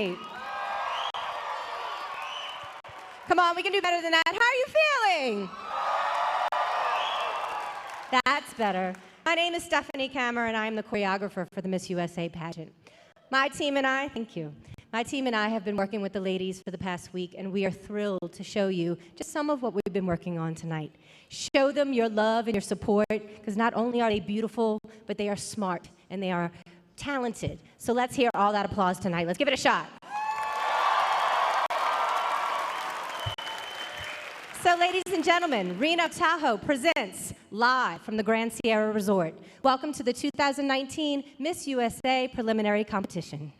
tonight. Come on, we can do better than that. How are you feeling? That's better. My name is Stephanie Kammer, and I'm the choreographer for the Miss USA pageant. My team and I, thank you. My team and I have been working with the ladies for the past week, and we are thrilled to show you just some of what we've been working on tonight. Show them your love and your support, because not only are they beautiful, but they are smart and they are talented. So let's hear all that applause tonight. Let's give it a shot. So ladies and gentlemen, Reno Tahoe presents live from the Grand Sierra Resort. Welcome to the 2019 Miss USA preliminary competition.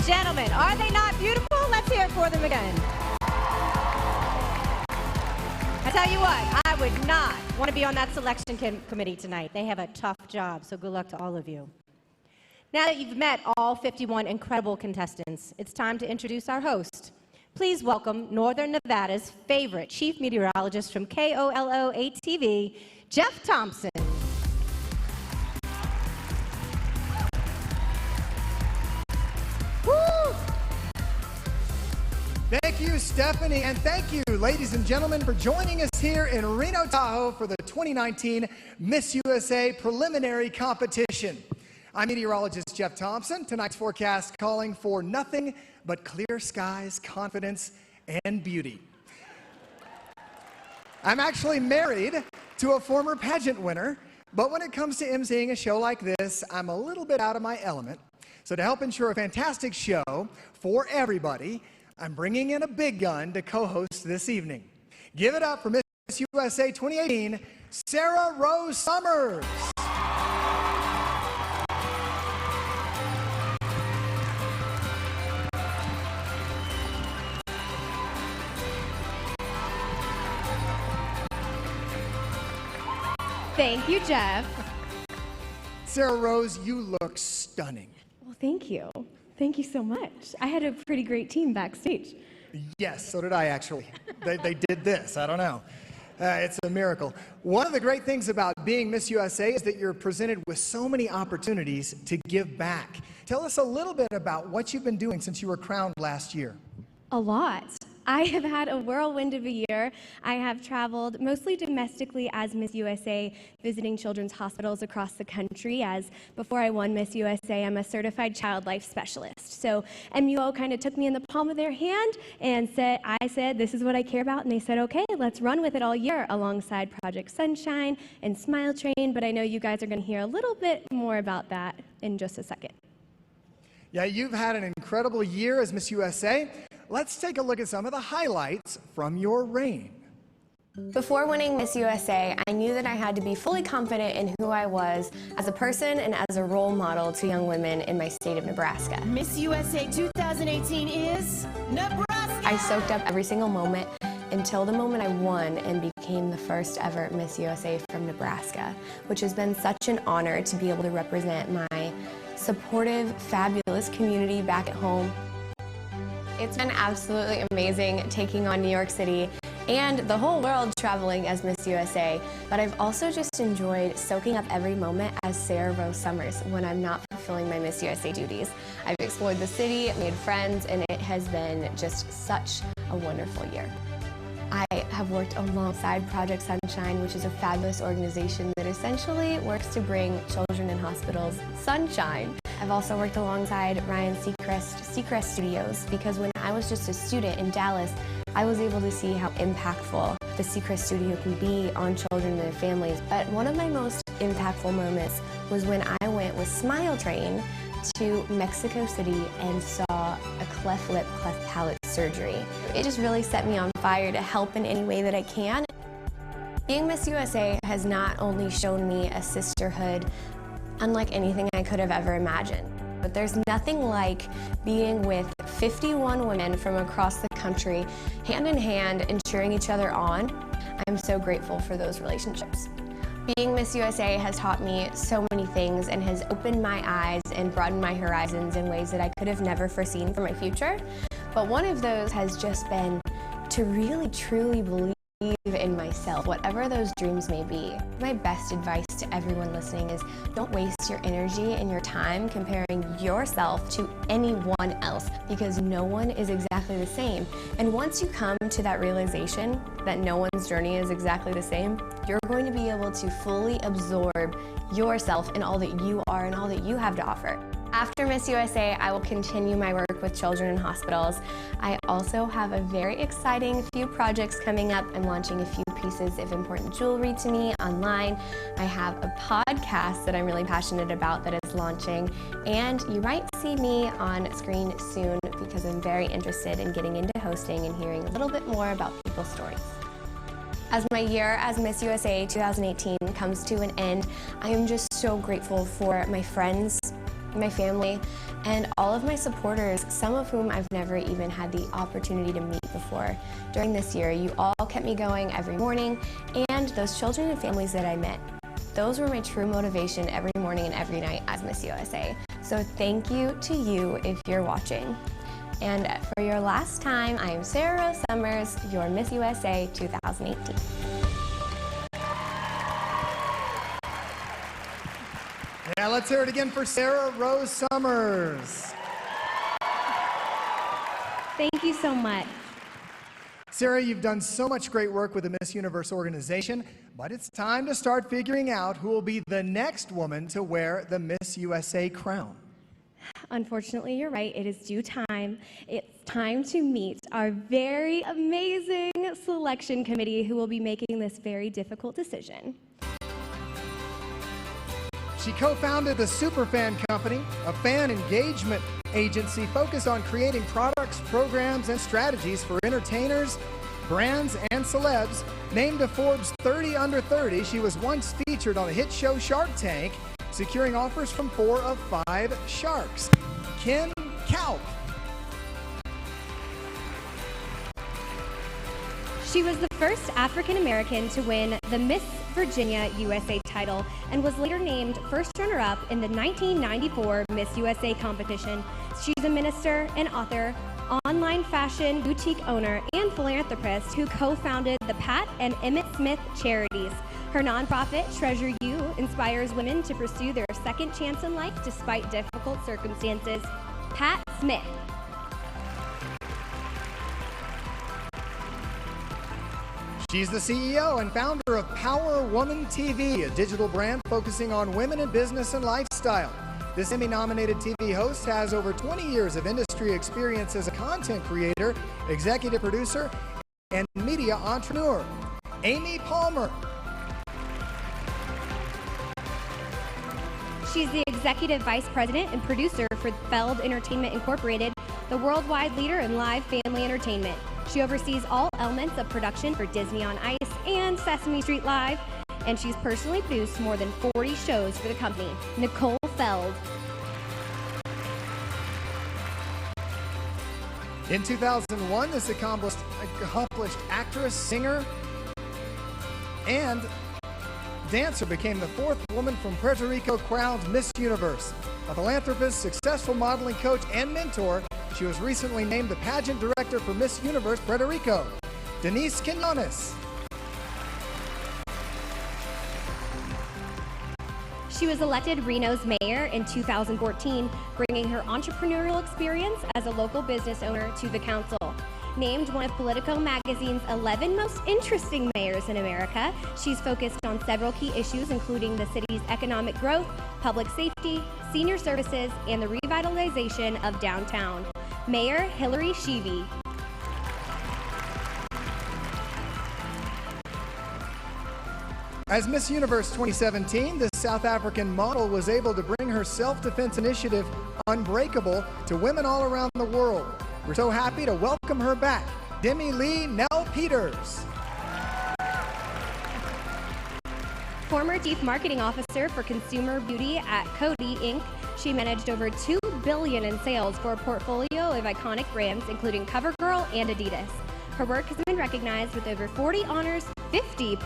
gentlemen, are they not beautiful? Let's hear it for them again. I tell you what, I would not want to be on that selection committee tonight. They have a tough job, so good luck to all of you. Now that you've met all 51 incredible contestants, it's time to introduce our host. Please welcome Northern Nevada's favorite chief meteorologist from KOLO-8 Jeff Thompson. Woo! Thank you, Stephanie, and thank you, ladies and gentlemen, for joining us here in Reno Tahoe for the 2019 Miss USA preliminary competition. I'm meteorologist Jeff Thompson. Tonight's forecast calling for nothing but clear skies, confidence, and beauty. I'm actually married to a former pageant winner, but when it comes to emceeing a show like this, I'm a little bit out of my element. So to help ensure a fantastic show for everybody, I'm bringing in a big gun to co-host this evening. Give it up for Miss USA 2018, Sarah Rose Summers. Thank you, Jeff. Sarah Rose, you look stunning. Well, thank you. Thank you so much. I had a pretty great team backstage. Yes, so did I actually. They did this, I don't know. It's a miracle. One of the great things about being Miss USA is that you're presented with so many opportunities to give back. Tell us a little bit about what you've been doing since you were crowned last year. A lot. I have had a whirlwind of a year. I have traveled mostly domestically as Miss USA, visiting children's hospitals across the country, as before I won Miss USA, I'm a certified child life specialist. So MUO kind of took me in the palm of their hand and I said, this is what I care about, and they said, okay, let's run with it all year alongside Project Sunshine and Smile Train, but I know you guys are going to hear a little bit more about that in just a second. Yeah, you've had an incredible year as Miss USA. Let's take a look at some of the highlights from your reign. Before winning Miss USA, I knew that I had to be fully confident in who I was as a person and as a role model to young women in my state of Nebraska. Miss USA 2018 is Nebraska! I soaked up every single moment until the moment I won and became the first ever Miss USA from Nebraska, which has been such an honor to be able to represent my supportive, fabulous community back at home. It's been absolutely amazing taking on New York City and the whole world traveling as Miss USA, but I've also just enjoyed soaking up every moment as Sarah Rose Summers when I'm not fulfilling my Miss USA duties. I've explored the city, made friends, and it has been just such a wonderful year. I have worked alongside Project Sunshine, which is a fabulous organization that essentially works to bring children in hospitals sunshine. I've also worked alongside Ryan Seacrest Studios, because when I was just a student in Dallas, I was able to see how impactful the Seacrest Studio can be on children and their families. But one of my most impactful moments was when I went with Smile Train to Mexico City and saw a cleft lip, cleft palate surgery. It just really set me on fire to help in any way that I can. Being Miss USA has not only shown me a sisterhood unlike anything I could have ever imagined, but there's nothing like being with 51 women from across the country, hand in hand, and cheering each other on. I'm so grateful for those relationships. Being Miss USA has taught me so many things and has opened my eyes and broadened my horizons in ways that I could have never foreseen for my future. But one of those has just been to really truly believe in myself, whatever those dreams may be. My best advice to everyone listening is don't waste your energy and your time comparing yourself to anyone else, because no one is exactly the same. And once you come to that realization that no one's journey is exactly the same, you're going to be able to fully absorb yourself and all that you are and all that you have to offer. After Miss USA, I will continue my work with children in hospitals. I also have a very exciting few projects coming up. I'm launching a few pieces of important jewelry to me online. I have a podcast that I'm really passionate about that is launching, and you might see me on screen soon because I'm very interested in getting into hosting and hearing a little bit more about people's stories. As my year as Miss USA 2018 comes to an end, I am just so grateful for my friends, my family, and all of my supporters, some of whom I've never even had the opportunity to meet before. During this year, you all kept me going every morning, and those children and families that I met, those were my true motivation every morning and every night as Miss USA. So thank you to you if you're watching. And for your last time, I am Sarah Rose Summers, your Miss USA 2018. Yeah, let's hear it again for Sarah Rose Summers. Thank you so much. Sarah, you've done so much great work with the Miss Universe organization, but it's time to start figuring out who will be the next woman to wear the Miss USA crown. Unfortunately, you're right. It is due time. It's time to meet our very amazing selection committee who will be making this very difficult decision. She co-founded the Superfan Company, a fan engagement agency focused on creating products, programs, and strategies for entertainers, brands, and celebs. Named to Forbes 30 Under 30, she was once featured on the hit show Shark Tank, securing offers from 4 of 5 sharks. Kim Kalp. She was the first African American to win the Miss Virginia USA title and was later named first runner-up in the 1994 Miss USA competition. She's a minister, an author, online fashion boutique owner, and philanthropist who co-founded the Pat and Emmett Smith Charities. Her nonprofit, Treasure You, inspires women to pursue their second chance in life despite difficult circumstances. Pat Smith. She's the CEO and founder of Power Woman TV, a digital brand focusing on women in business and lifestyle. This Emmy-nominated TV host has over 20 years of industry experience as a content creator, executive producer, and media entrepreneur. Amy Palmer. She's the executive vice president and producer for Feld Entertainment Incorporated, the worldwide leader in live family entertainment. She oversees all elements of production for Disney on Ice and Sesame Street Live, and she's personally produced more than 40 shows for the company. Nicole Feld. In 2001, this accomplished actress, singer, and dancer became the 4th woman from Puerto Rico crowned Miss Universe. A philanthropist, successful modeling coach, and mentor, she was recently named the pageant director for Miss Universe Puerto Rico. Denise Quinones. She was elected Reno's mayor in 2014, bringing her entrepreneurial experience as a local business owner to the council. Named one of Politico magazine's 11 most interesting mayors in America, she's focused on several key issues, including the city's economic growth, public safety, senior services, and the revitalization of downtown. Mayor Hillary Sheevey. As Miss Universe 2017, this South African model was able to bring her self-defense initiative, Unbreakable, to women all around the world. We're so happy to welcome her back, Demi Lee Nell Peters. Former Chief Marketing Officer for Consumer Beauty at Coty, Inc., she managed over $2 billion in sales for a portfolio of iconic brands, including CoverGirl and Adidas. Her work has been recognized with over 50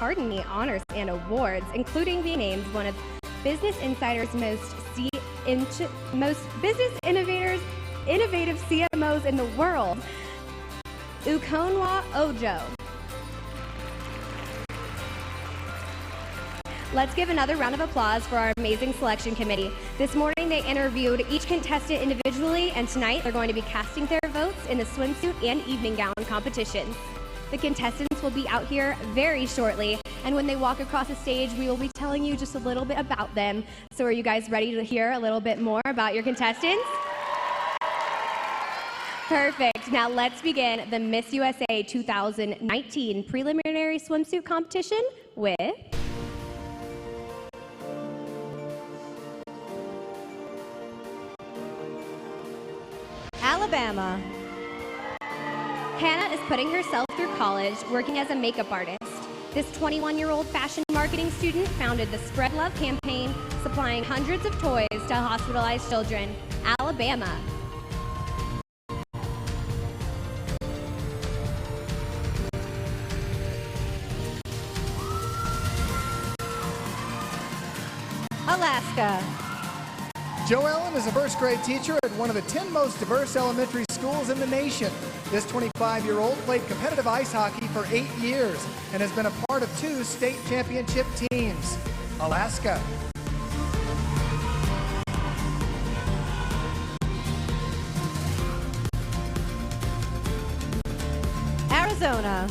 honors and awards, including being named one of Business Insider's most business innovative CMOs in the world. Ukonwa Ojo. Let's give another round of applause for our amazing selection committee. This morning they interviewed each contestant individually, and tonight they're going to be casting their votes in the swimsuit and evening gown competitions. The contestants will be out here very shortly, and when they walk across the stage, we will be telling you just a little bit about them. So are you guys ready to hear a little bit more about your contestants? Perfect. Now let's begin the Miss USA 2019 preliminary swimsuit competition with Alabama. Hannah is putting herself through college working as a makeup artist. This 21-year-old fashion marketing student founded the Spread Love campaign, supplying hundreds of toys to hospitalized children. Alabama. Alabama. Alaska. Joellen is a first grade teacher at one of the 10 most diverse elementary schools in the nation. This 25-year-old played competitive ice hockey for 8 years and has been a part of 2 state championship teams. Alaska. Arizona.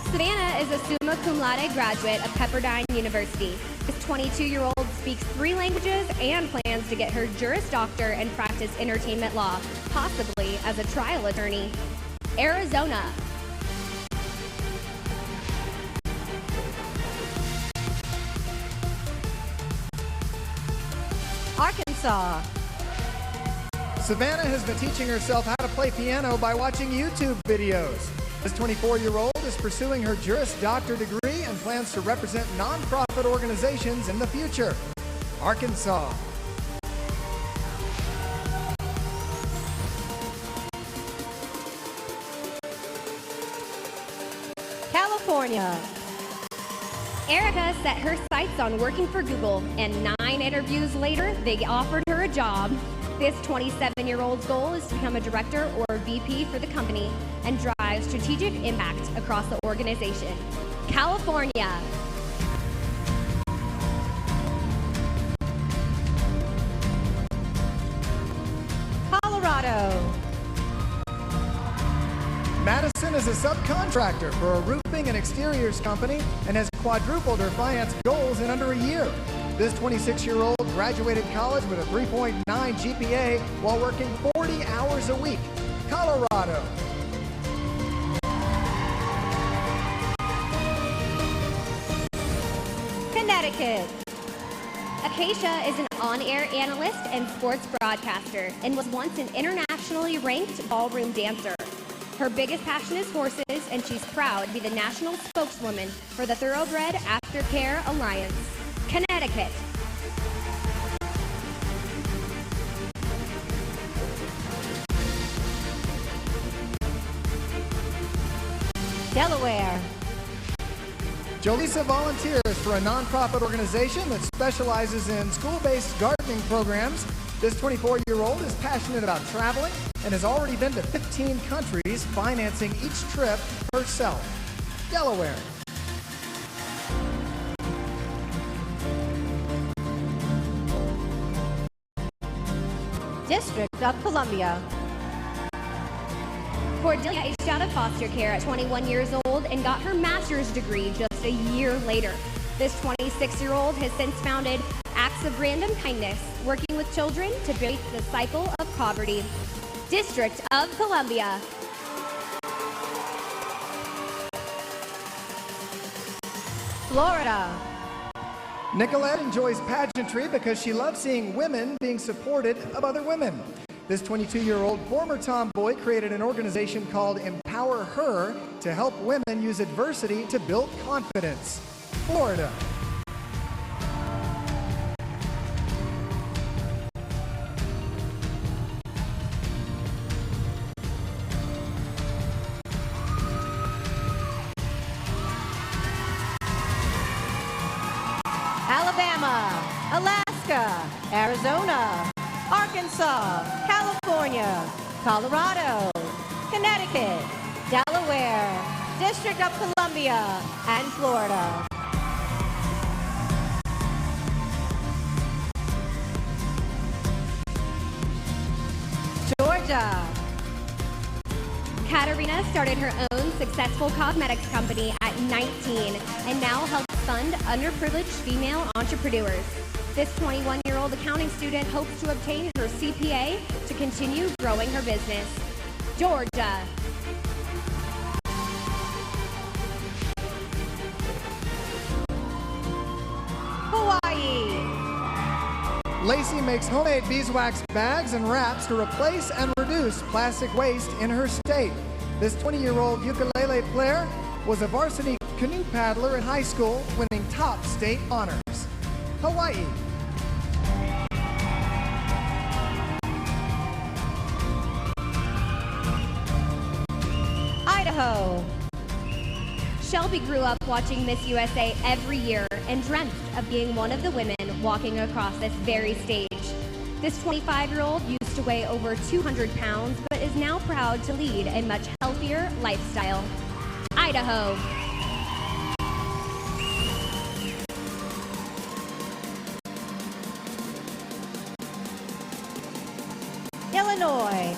Savannah is a summa cum laude graduate of Pepperdine University. This 22-year-old speaks 3 languages and plans to get her Juris Doctor and practice entertainment law, possibly as a trial attorney. Arizona. Arkansas. Savannah has been teaching herself how to play piano by watching YouTube videos. This 24-year-old is pursuing her Juris Doctor degree and plans to represent nonprofit organizations in the future. Arkansas. California. Erica set her sights on working for Google, and 9 interviews later, they offered her a job. This 27-year-old's goal is to become a director or VP for the company and drive strategic impact across the organization. California. Colorado. Madison is a subcontractor for a roofing and exteriors company and has quadrupled her finance goals in under a year. This 26-year-old graduated college with a 3.9 GPA while working 40 hours a week. Colorado. Connecticut. Acacia is an on-air analyst and sports broadcaster and was once an internationally ranked ballroom dancer. Her biggest passion is horses, and she's proud to be the national spokeswoman for the Thoroughbred Aftercare Alliance. Connecticut. Delaware. Jolisa volunteers for a nonprofit organization that specializes in school-based gardening programs. This 24-year-old is passionate about traveling and has already been to 15 countries, financing each trip herself. Delaware. District of Columbia. Cordelia aged out of foster care at 21 years old and got her master's degree just a year later. This 26-year-old has since founded Acts of Random Kindness, working with children to break the cycle of poverty. District of Columbia. Florida. Nicolette enjoys pageantry because she loves seeing women being supported of other women. This 22-year-old former tomboy created an organization called Empower Her to help women use adversity to build confidence. Florida. Alabama. Alaska. Arizona. Arkansas. California. Colorado. Connecticut. Delaware. District of Columbia. And Florida. Georgia. Katarina started her own successful cosmetics company at 19 and now helps fund underprivileged female entrepreneurs. This 21-year-old accounting student hopes to obtain her CPA to continue growing her business. Georgia. Hawaii. Lacey makes homemade beeswax bags and wraps to replace and reduce plastic waste in her state. This 20-year-old ukulele player was a varsity canoe paddler in high school, winning top state honors. Hawaii. Idaho. Shelby grew up watching Miss USA every year and dreamt of being one of the women walking across this very stage. This 25-year-old used to weigh over 200 pounds, but is now proud to lead a much healthier lifestyle. Idaho. Illinois.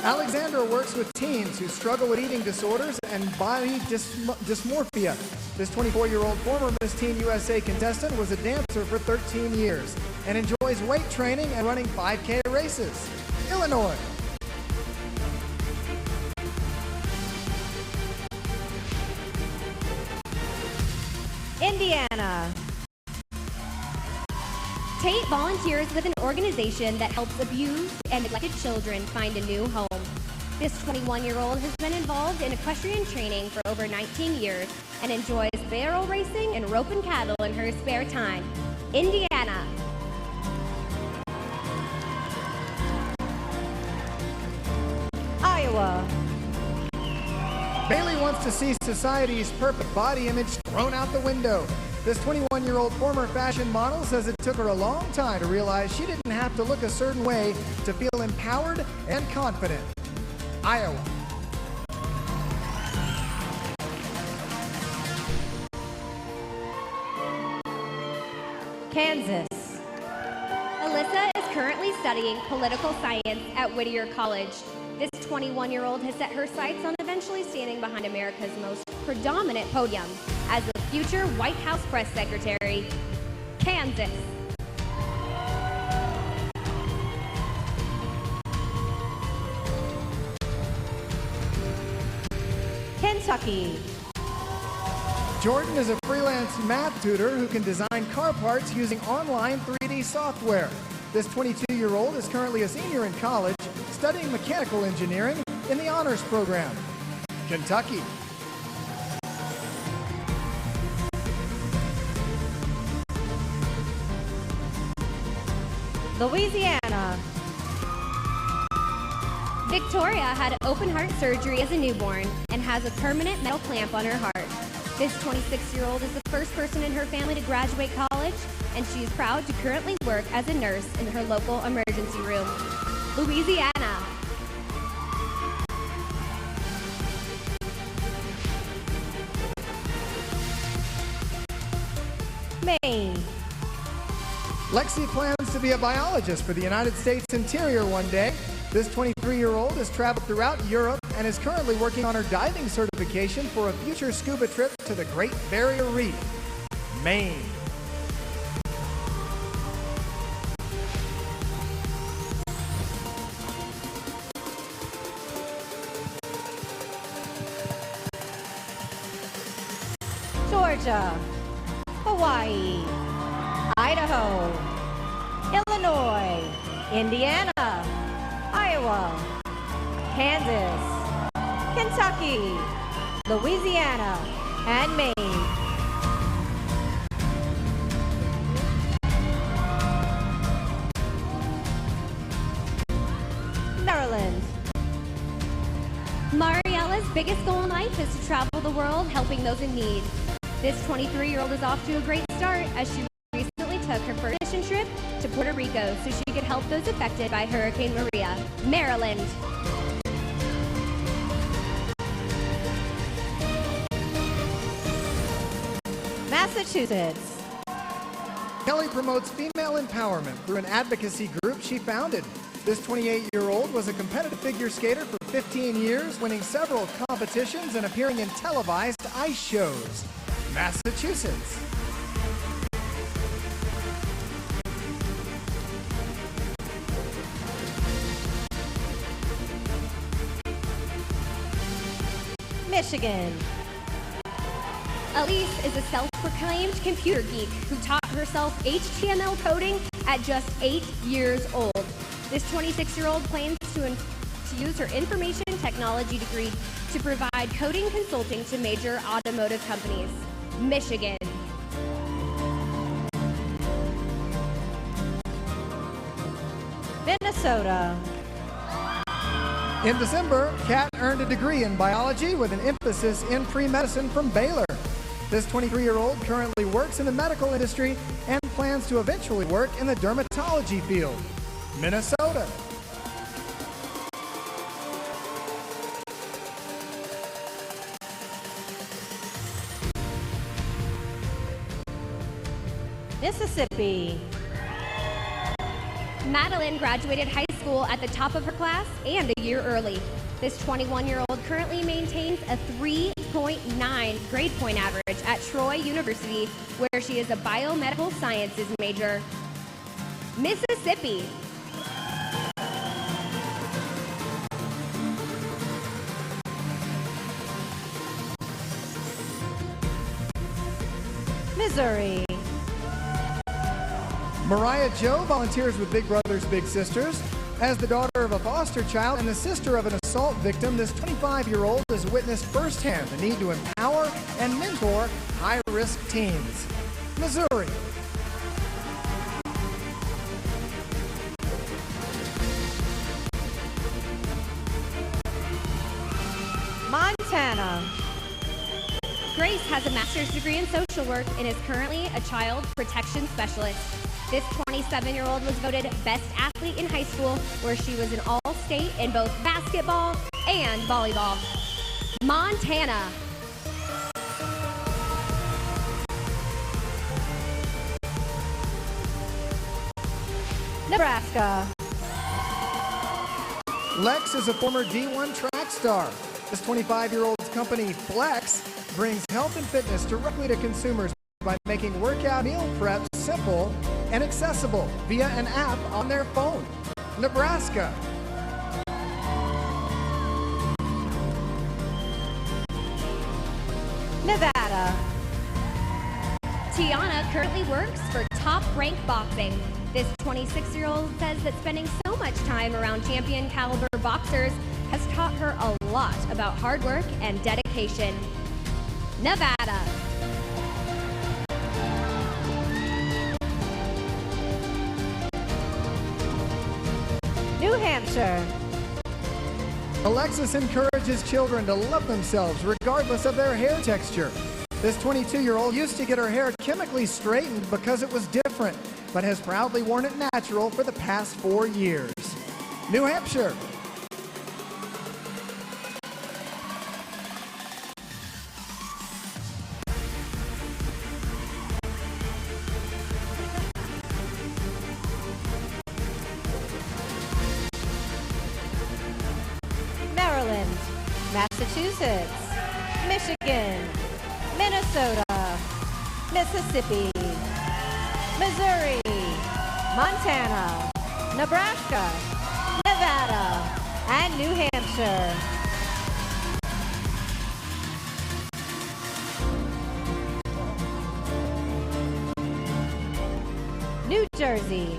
Alexandra works with teens who struggle with eating disorders and body dysmorphia. This 24-year-old former Miss Teen USA contestant was a dancer for 13 years and enjoys weight training and running 5K races. Illinois. Indiana. Tate volunteers with an organization that helps abused and neglected children find a new home. This 21-year-old has been involved in equestrian training for over 19 years and enjoys barrel racing and roping cattle in her spare time. Indiana. Iowa. Bailey wants to see society's perfect body image thrown out the window. This 21-year-old former fashion model says it took her a long time to realize she didn't have to look a certain way to feel empowered and confident. Iowa. Kansas. Alyssa is currently studying political science at Whittier College. This 21-year-old has set her sights on eventually standing behind America's most predominant podium as the future White House press secretary. Kansas. Kentucky. Jordan is a freelance math tutor who can design car parts using online 3D software. This 22-year-old is currently a senior in college, studying mechanical engineering in the honors program. Kentucky. Louisiana. Victoria had open heart surgery as a newborn and has a permanent metal clamp on her heart. This 26-year-old is the first person in her family to graduate college, and she is proud to currently work as a nurse in her local emergency room. Louisiana. Maine. Lexi plans to be a biologist for the United States Interior one day. This 23-year-old has traveled throughout Europe and is currently working on her diving certification for a future scuba trip to the Great Barrier Reef. Maine. Georgia. Hawaii. Idaho. Illinois. Indiana. Iowa. Kansas. Kentucky. Louisiana. And Maine. Maryland. Mariella's biggest goal in life is to travel the world helping those in need. This 23-year-old is off to a great start as she recently took her first mission trip to Puerto Rico so she could help those affected by Hurricane Maria. Maryland. Massachusetts. Kelly promotes female empowerment through an advocacy group she founded. This 28-year-old was a competitive figure skater for 15 years, winning several competitions and appearing in televised ice shows. Massachusetts. Michigan. Elise is a self-proclaimed computer geek who taught herself HTML coding at just 8 years old. This 26-year-old plans to use her information technology degree to provide coding consulting to major automotive companies. Michigan. Minnesota. In December, Kat earned a degree in biology with an emphasis in pre-medicine from Baylor. This 23-year-old currently works in the medical industry and plans to eventually work in the dermatology field. Minnesota. Mississippi. Madeline graduated high school at the top of her class and a year early. This 21-year-old currently maintains a 3.9 grade point average at Troy University, where she is a biomedical sciences major. Mississippi. Missouri. Mariah Jo volunteers with Big Brothers Big Sisters. As the daughter of a foster child and the sister of an assault victim, this 25-year-old has witnessed firsthand the need to empower and mentor high-risk teens. Missouri. Montana. Grace has a master's degree in social work and is currently a child protection specialist. This 27-year-old was voted best athlete in high school, where she was an all-state in both basketball and volleyball. Montana. Nebraska. Lex is a former D1 track star. This 25-year-old's company, Flex, brings health and fitness directly to consumers by making workout meal prep simple and accessible via an app on their phone. Nebraska. Nevada. Tiana currently works for Top Rank Boxing. This 26-year-old says that spending so much time around champion caliber boxers has taught her a lot about hard work and dedication. Nevada. New Hampshire. Alexis encourages children to love themselves regardless of their hair texture. This 22-year-old used to get her hair chemically straightened because it was different, but has proudly worn it natural for the past 4 years. New Hampshire. Maryland. Massachusetts. Michigan. Minnesota. Mississippi. Missouri. Montana. Nebraska. Nevada. And New Hampshire. New Jersey.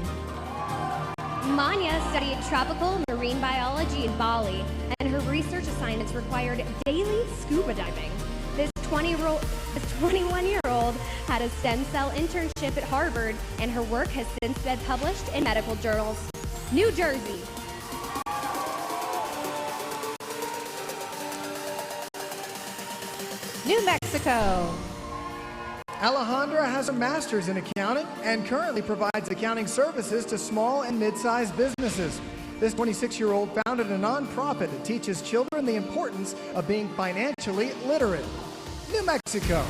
Manya studied tropical marine biology in Bali, and her research assignments required daily scuba diving. This 21-year-old had a stem cell internship at Harvard, and her work has since been published in medical journals. New Jersey. New Mexico. Alejandra has a master's in accounting and currently provides accounting services to small and mid-sized businesses. This 26-year-old founded a nonprofit that teaches children the importance of being financially literate. New Mexico.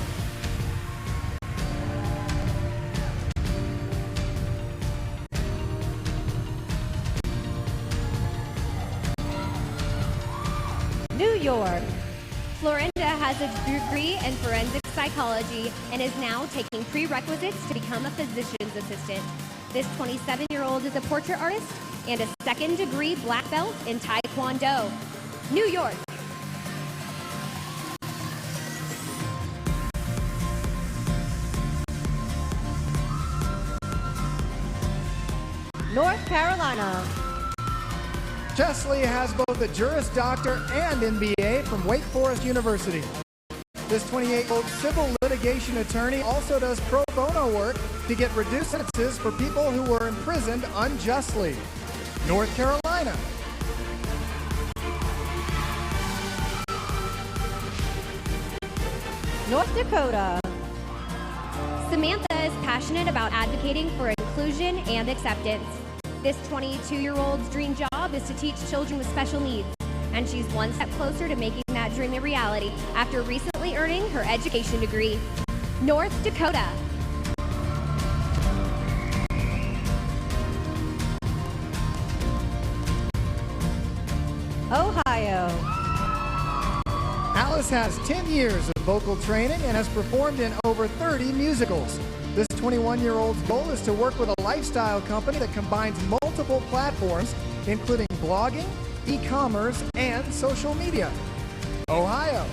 New York. Florinda has a degree in forensic psychology and is now taking prerequisites to become a physician's assistant. This 27-year-old is a portrait artist and a second-degree black belt in Taekwondo. New York. North Carolina. Chesley has both a Juris Doctor and MBA from Wake Forest University. This 28-year-old civil litigation attorney also does pro bono work to get reduced sentences for people who were imprisoned unjustly. North Carolina. North Dakota. Samantha is passionate about advocating for inclusion and acceptance. This 22-year-old's dream job is to teach children with special needs, and she's one step closer to making that dream a reality after recently earning her education degree. North Dakota. Ohio. Alice has 10 years of vocal training and has performed in over 30 musicals. This 21-year-old's goal is to work with a lifestyle company that combines multiple platforms, including blogging, e-commerce, and social media. Ohio.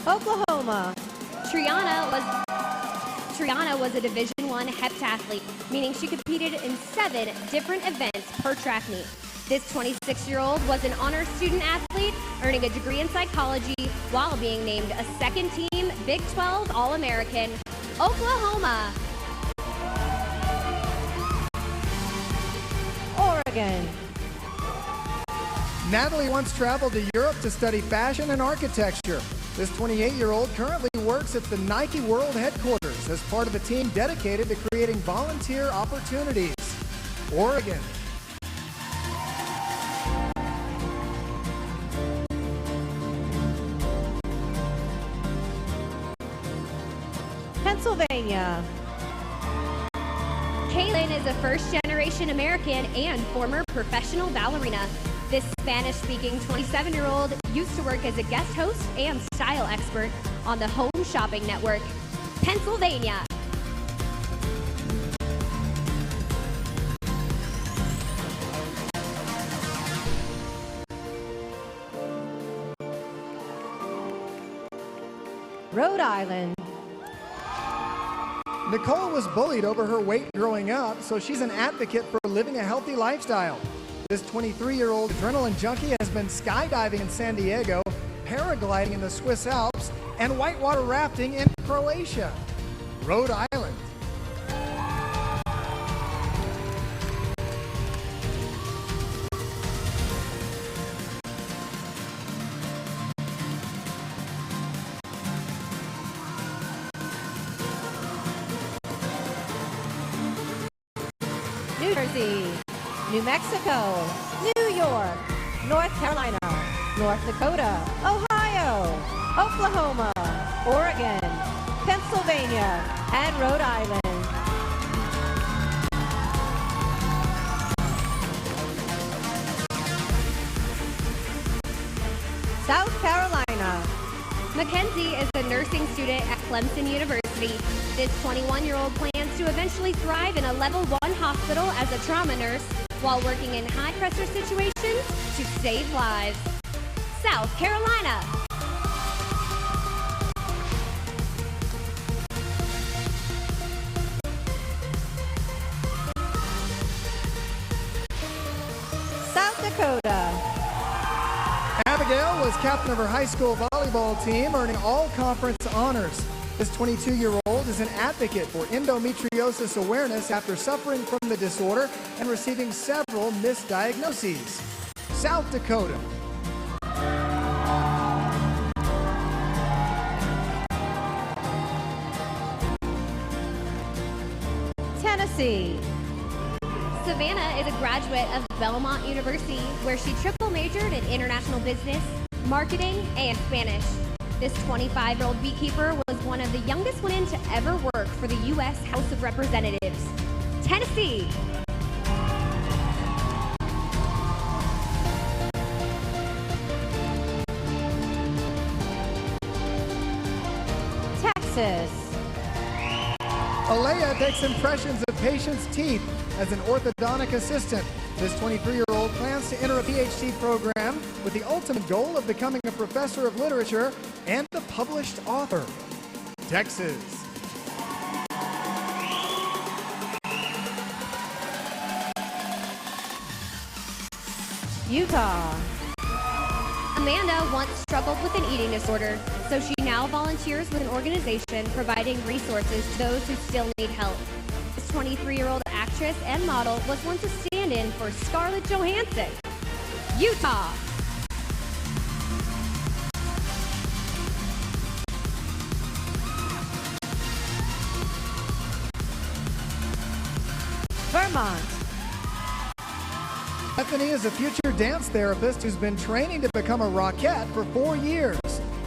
Oklahoma. Triana was a Division I heptathlete, meaning she competed in 7 different events per track meet. This 26-year-old was an honor student athlete, earning a degree in psychology while being named a second-team Big 12 All-American. Oklahoma. Oregon. Natalie once traveled to Europe to study fashion and architecture. This 28-year-old currently works at the Nike World headquarters as part of a team dedicated to creating volunteer opportunities. Oregon. Pennsylvania. Kaylin is a first-generation American and former professional ballerina. This Spanish-speaking 27-year-old used to work as a guest host and style expert on the Home Shopping Network. Pennsylvania. Rhode Island. Nicole was bullied over her weight growing up, so she's an advocate for living a healthy lifestyle. This 23-year-old adrenaline junkie has been skydiving in San Diego, paragliding in the Swiss Alps, and whitewater rafting in Croatia. Rhode Island. New Jersey. New Mexico. New York. North Carolina. North Dakota. Ohio. Oklahoma. Oregon. Pennsylvania. And Rhode Island. South Carolina. Mackenzie is a nursing student at Clemson University. This 21-year-old plans to eventually thrive in a level 1 hospital as a trauma nurse while working in high-pressure situations to save lives. South Carolina. South Dakota. Abigail was captain of her high school volleyball team, earning all conference honors. This 22-year-old is an advocate for endometriosis awareness after suffering from the disorder and receiving several misdiagnoses. South Dakota. Tennessee. Savannah is a graduate of Belmont University, where she triple majored in international business, marketing, and Spanish. This 25-year-old beekeeper was one of the youngest women to ever work for the U.S. House of Representatives. Tennessee. Texas. Alea takes impressions of patients' teeth as an orthodontic assistant. This 23-year-old plans to enter a PhD program with the ultimate goal of becoming a professor of literature and a published author. Texas. Utah. Amanda once struggled with an eating disorder, so she now volunteers with an organization providing resources to those who still need help. This 23-year-old actress and model was once a stand-in for Scarlett Johansson. Utah. Vermont. Bethany is a future dance therapist who's been training to become a Rockette for 4 years.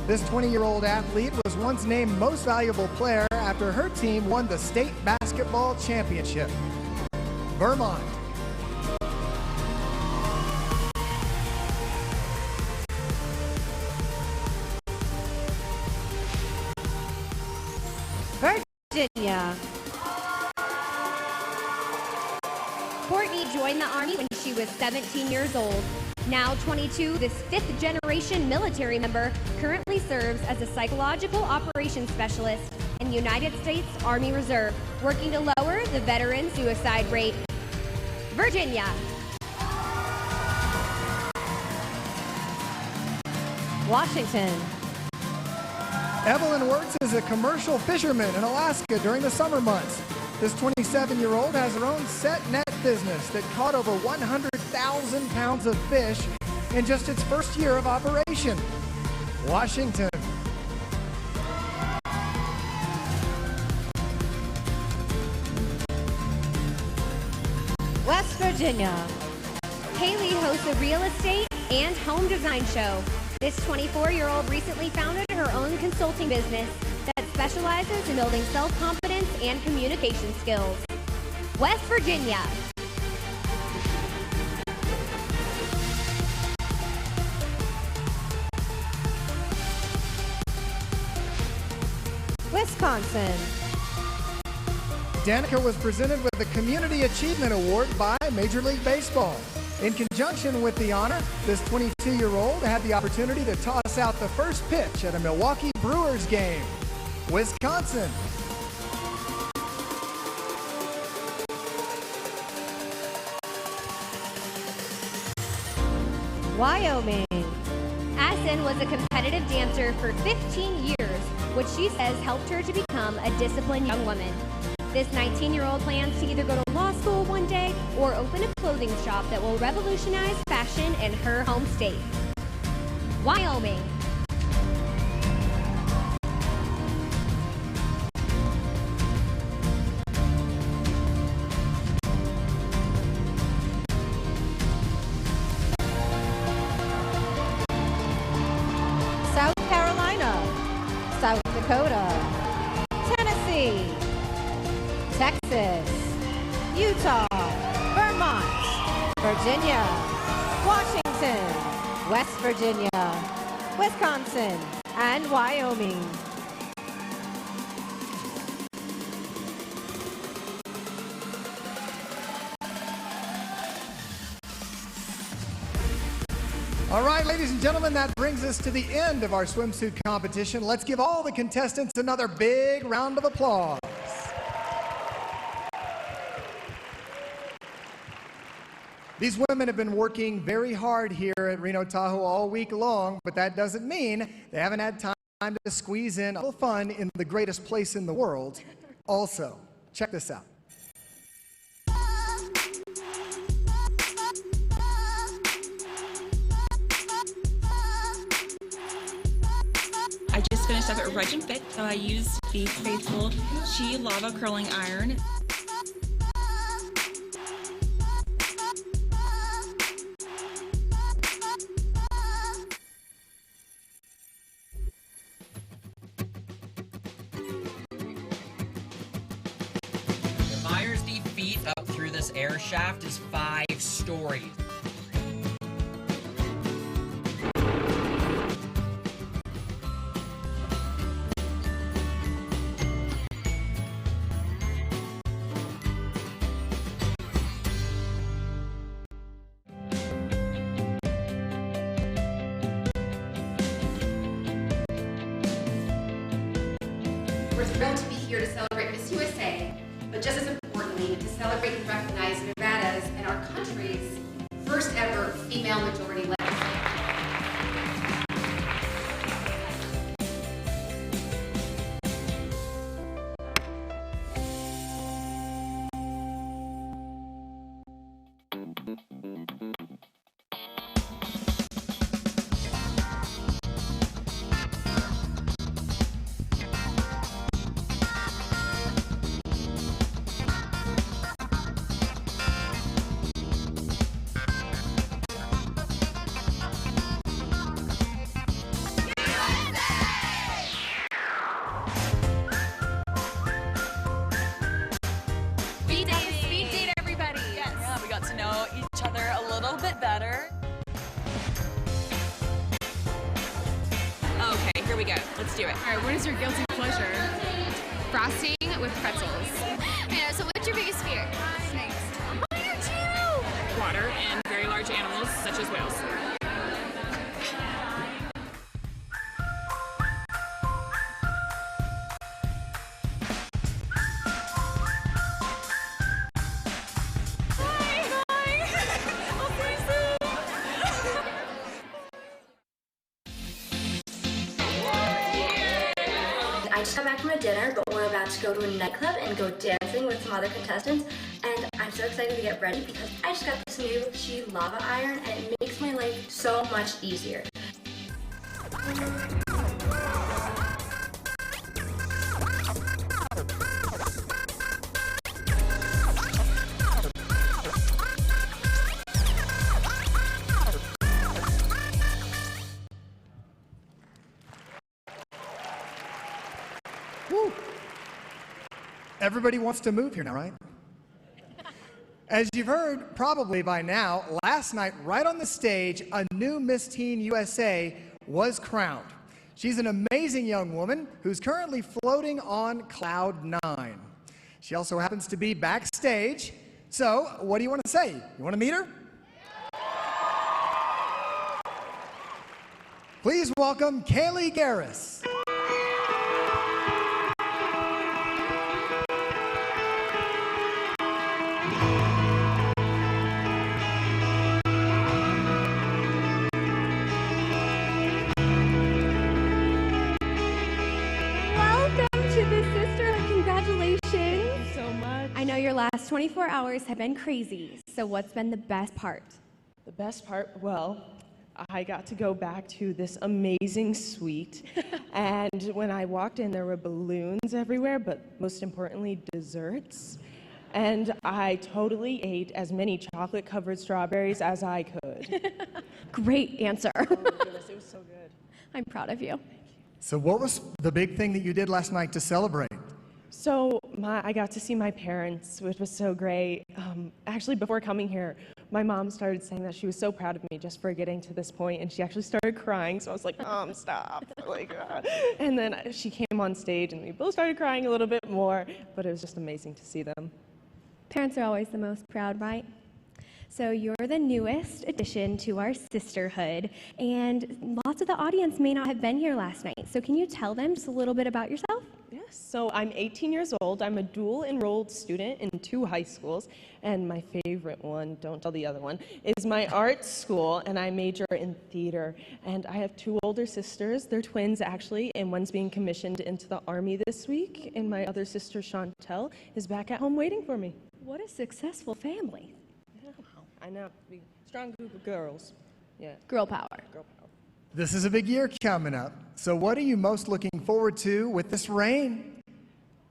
This 20-year-old athlete was once named Most Valuable Player after her team won the state basketball championship. Vermont. Virginia. Courtney joined the Army when she was 17 years old. Now 22, this fifth-generation military member currently serves as a psychological operations specialist in the United States Army Reserve, working to lower the veteran suicide rate. Virginia. Washington. Evelyn works as a commercial fisherman in Alaska during the summer months. This 27-year-old has her own set net business that caught over 100,000 pounds of fish in just its first year of operation. Washington. West Virginia. Haley hosts a real estate and home design show. This 24-year-old recently founded her own consulting business that specializes in building self-confidence and communication skills. West Virginia. Wisconsin. Danica was presented with the Community Achievement Award by Major League Baseball. In conjunction with the honor, this 22-year-old had the opportunity to toss out the first pitch at a Milwaukee Brewers game. Wisconsin. Wyoming. Asin was a competitive dancer for 15 years, which she says helped her to become a disciplined young woman. This 19-year-old plans to either go to law school one day or open a clothing shop that will revolutionize fashion in her home state. Wyoming. South Carolina. South Dakota. Tennessee. Texas. Utah. Vermont. Virginia. Washington. West Virginia. Wisconsin. And Wyoming. All right, ladies and gentlemen, that brings us to the end of our swimsuit competition. Let's give all the contestants another big round of applause. These women have been working very hard here at Reno Tahoe all week long, but that doesn't mean they haven't had time to squeeze in a little fun in the greatest place in the world. Also, check this out. I just finished up at Reg and Fit, so I used the Faithful Chi Lava Curling Iron. The Myers D feet up through this air shaft is 5 stories. We're thrilled to be here to celebrate Miss USA, but just as importantly, to celebrate and recognize Nevada's and our country's first ever female majority legislature. do it. All right, what is your guilty pleasure? Frosting with pretzels. Yeah, so what's your biggest fear? Snakes. Mine too! Water and very large animals such as whales. I just got back from a dinner, but we're about to go to a nightclub and go dancing with some other contestants. And I'm so excited to get ready because I just got this new She lava iron and it makes my life so much easier. Woo. Everybody wants to move here now, right? As you've heard probably by now, last night right on the stage, a new Miss Teen USA was crowned. She's an amazing young woman who's currently floating on cloud 9. She also happens to be backstage. So, what do you want to say? You want to meet her? Please welcome Kaylee Garris. I know your last 24 hours have been crazy, so what's been the best part? The best part, well, I got to go back to this amazing suite, and when I walked in, there were balloons everywhere, but most importantly, desserts. And I totally ate as many chocolate-covered strawberries as I could. Great answer. Oh my goodness, it was so good. I'm proud of you. So what was the big thing that you did last night to celebrate? So I got to see my parents, which was so great. Actually, before coming here, my mom started saying that she was so proud of me just for getting to this point, and she actually started crying, so I was like, Mom, stop. And then she came on stage, and we both started crying a little bit more, but it was just amazing to see them. Parents are always the most proud, right? So you're the newest addition to our sisterhood, and lots of the audience may not have been here last night. So can you tell them just a little bit about yourself? Yes, so I'm 18 years old. I'm a dual enrolled student in 2 high schools, and my favorite one, don't tell the other one, is my art school, and I major in theater. And I have 2 older sisters. They're twins, actually, and one's being commissioned into the Army this week, and my other sister, Chantel, is back at home waiting for me. What a successful family. I know, strong group of girls. Yeah. Girl power. Girl power. This is a big year coming up. So what are you most looking forward to with this reign?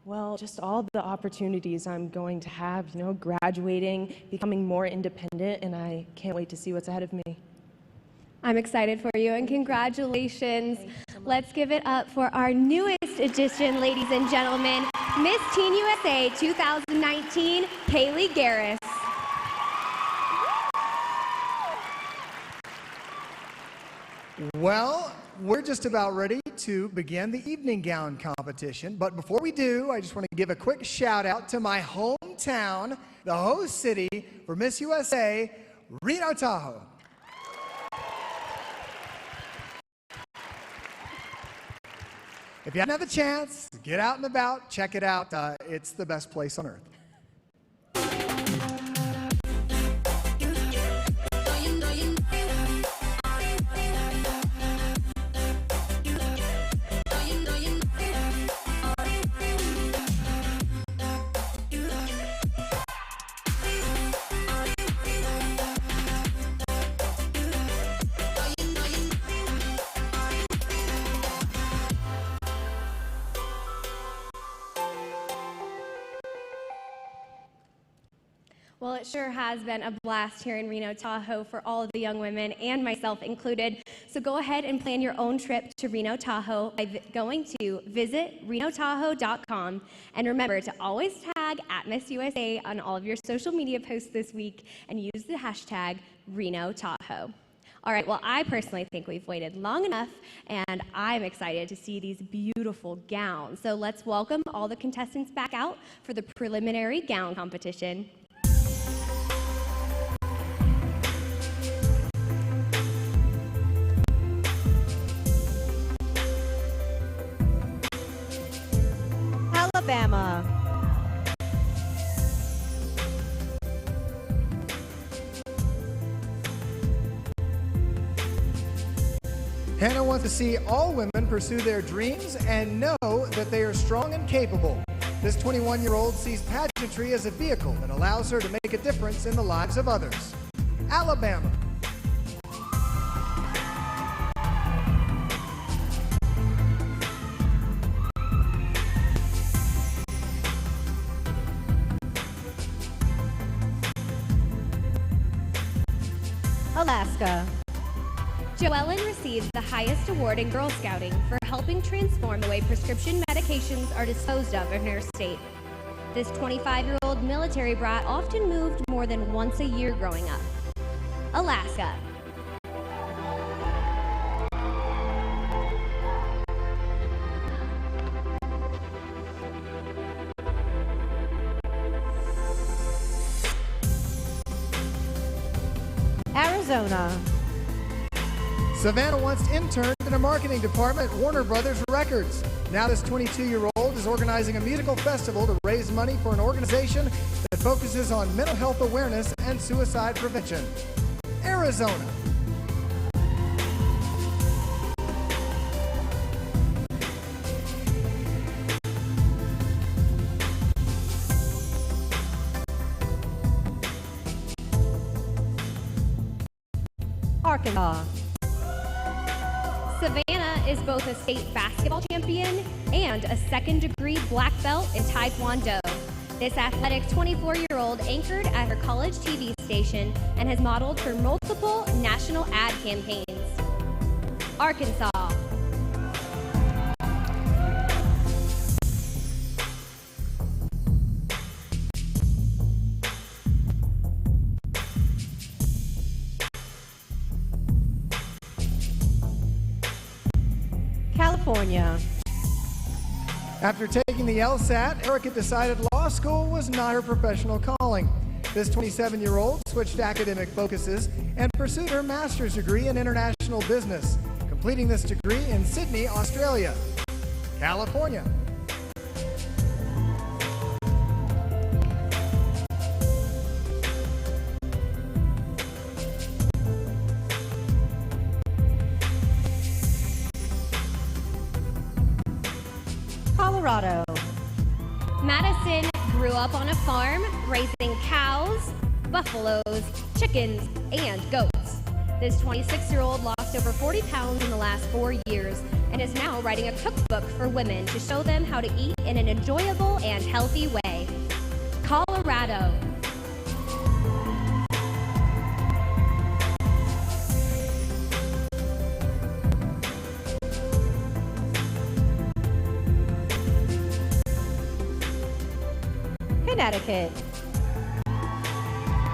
Well, just all the opportunities I'm going to have, you know, graduating, becoming more independent, and I can't wait to see what's ahead of me. I'm excited for you, and congratulations. So let's give it up for our newest addition, ladies and gentlemen, Miss Teen USA 2019, Kaylee Garris. Well, we're just about ready to begin the evening gown competition. But before we do, I just want to give a quick shout out to my hometown, the host city for Miss USA, Reno Tahoe. If you haven't had the chance, get out and about, check it out. It's the best place on earth. Well, it sure has been a blast here in Reno Tahoe for all of the young women and myself included. So go ahead and plan your own trip to Reno Tahoe by going to visitRenoTahoe.com. And remember to always tag @MissUSA on all of your social media posts this week and use the hashtag Reno Tahoe. All right, well, I personally think we've waited long enough, and I'm excited to see these beautiful gowns. So let's welcome all the contestants back out for the preliminary gown competition. Alabama. Hannah wants to see all women pursue their dreams and know that they are strong and capable. This 21-year-old sees pageantry as a vehicle that allows her to make a difference in the lives of others. Alabama. Alaska. Joellen received the highest award in Girl Scouting for helping transform the way prescription medications are disposed of in her state. This 25-year-old military brat often moved more than once a year growing up. Alaska. Arizona. Savannah once interned in a marketing department at Warner Brothers Records. Now this 22-year-old is organizing a musical festival to raise money for an organization that focuses on mental health awareness and suicide prevention. Arizona. Arkansas. Savannah is both a state basketball champion and a second-degree black belt in Taekwondo. This athletic 24-year-old anchored at her college TV station and has modeled for multiple national ad campaigns. Arkansas. California. After taking the LSAT, Erica decided law school was not her professional calling. This 27-year-old switched academic focuses and pursued her master's degree in international business, completing this degree in Sydney, Australia. California. Colorado. Madison grew up on a farm raising cows, buffaloes, chickens, and goats. This 26-year-old lost over 40 pounds in the last 4 years and is now writing a cookbook for women to show them how to eat in an enjoyable and healthy way. Colorado. Connecticut.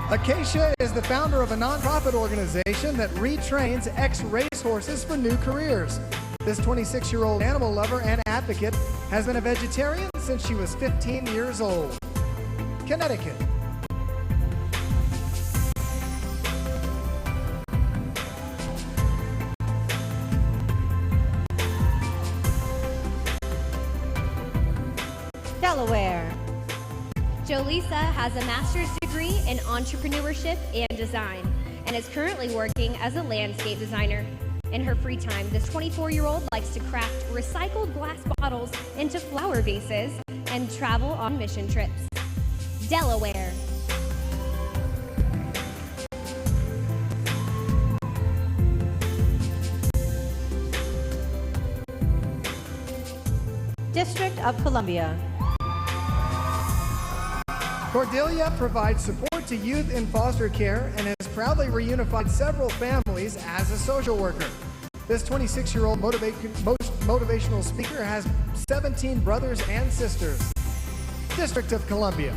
Acacia is the founder of a nonprofit organization that retrains ex-racehorses for new careers. This 26-year-old animal lover and advocate has been a vegetarian since she was 15 years old. Connecticut. Delaware. Jolisa has a master's degree in entrepreneurship and design and is currently working as a landscape designer. In her free time, this 24-year-old likes to craft recycled glass bottles into flower vases and travel on mission trips. Delaware. District of Columbia. Cordelia provides support to youth in foster care and has proudly reunified several families as a social worker. This 26-year-old motivational speaker has 17 brothers and sisters. District of Columbia.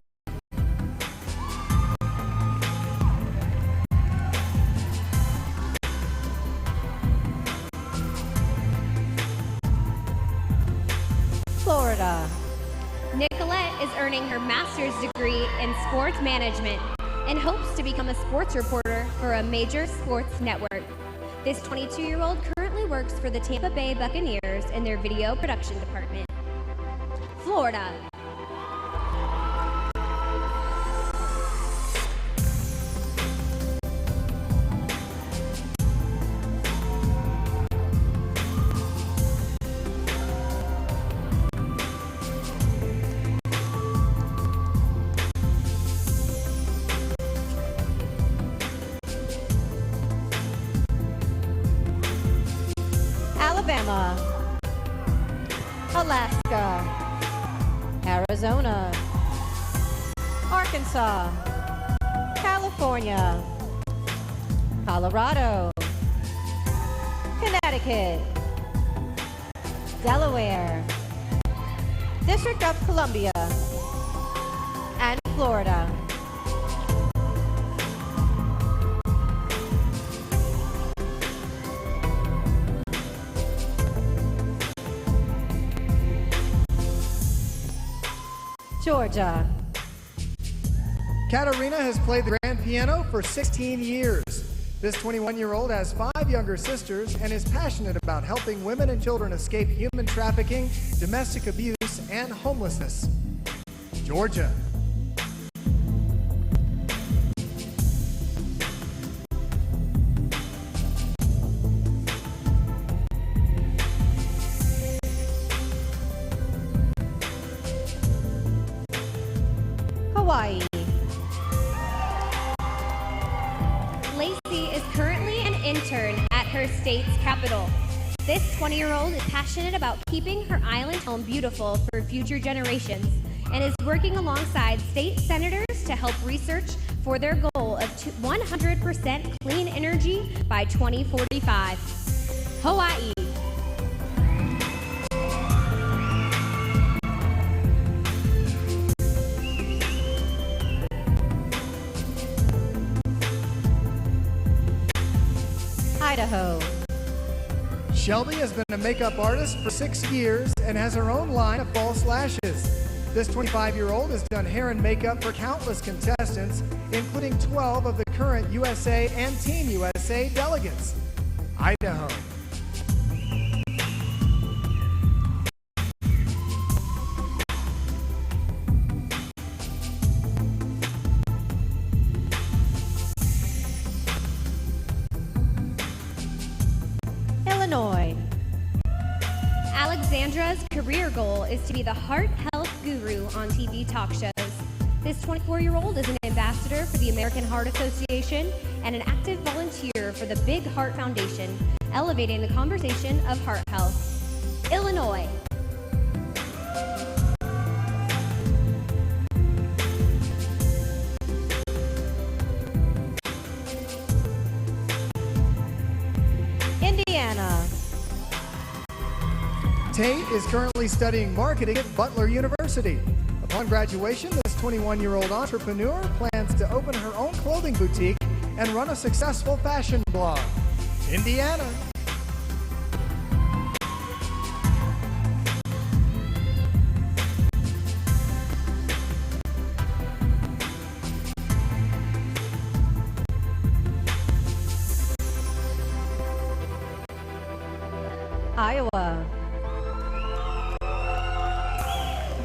is earning her master's degree in sports management and hopes to become a sports reporter for a major sports network. This 22-year-old currently works for the Tampa Bay Buccaneers in their video production department. Florida. Alabama, Alaska, Arizona, Arkansas, California, Colorado, Connecticut, Delaware, District of Columbia, and Florida. Georgia. Katarina has played the grand piano for 16 years. This 21-year-old has 5 younger sisters and is passionate about helping women and children escape human trafficking, domestic abuse, and homelessness. Georgia. Hawaii. Lacey is currently an intern at her state's capital. This 20-year-old is passionate about keeping her island home beautiful for future generations and is working alongside state senators to help research for their goal of 100% clean energy by 2045. Hawaii. Idaho. Shelby has been a makeup artist for 6 years and has her own line of false lashes. This 25-year-old has done hair and makeup for countless contestants, including 12 of the current USA and Team USA delegates. Idaho. Illinois. Alexandra's career goal is to be the heart health guru on TV talk shows. This 24-year-old is an ambassador for the American Heart Association and an active volunteer for the Big Heart Foundation, elevating the conversation of heart health. Illinois. Indiana. Tate is currently studying marketing at Butler University. Upon graduation, this 21-year-old entrepreneur plans to open her own clothing boutique and run a successful fashion blog. Indiana. Iowa.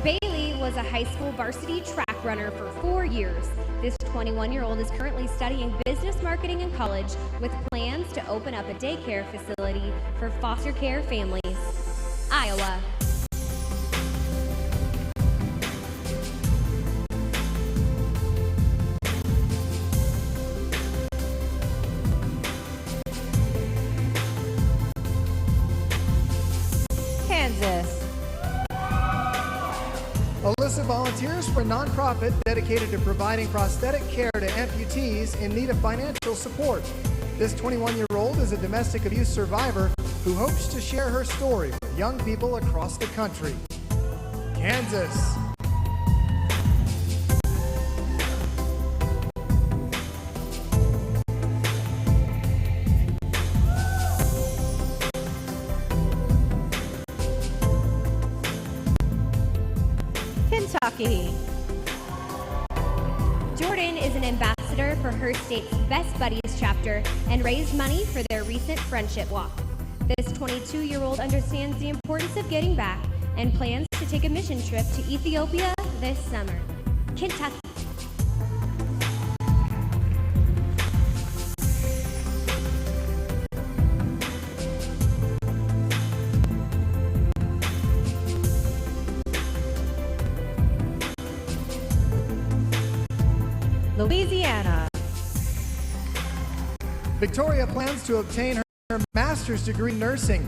Bailey was a high school varsity track runner for 4 years. This 21-year-old is currently studying business marketing in college with plans to open up a daycare facility for foster care families. Iowa. Kansas. Alyssa volunteers for a nonprofit dedicated to providing prosthetic care to amputees in need of financial support. This 21-year-old is a domestic abuse survivor who hopes to share her story with young people across the country. Kansas. Kentucky. Jordan is an ambassador for her state's Best Buddies chapter and raised money for their recent friendship walk. This 22-year-old understands the importance of getting back and plans to take a mission trip to Ethiopia this summer. Kentucky. Louisiana. Victoria plans to obtain her master's degree in nursing.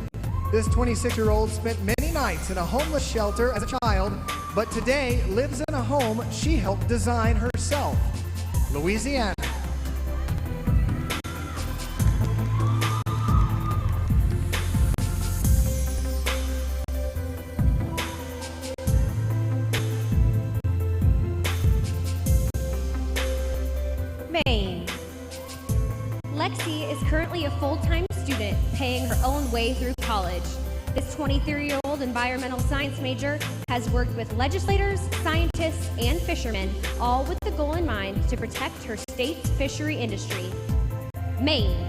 This 26-year-old spent many nights in a homeless shelter as a child, but today lives in a home she helped design herself. Louisiana. Maine. Lexi is currently a full-time student paying her own way through college. This 23-year-old environmental science major has worked with legislators, scientists, and fishermen, all with the goal in mind to protect her state's fishery industry. Maine.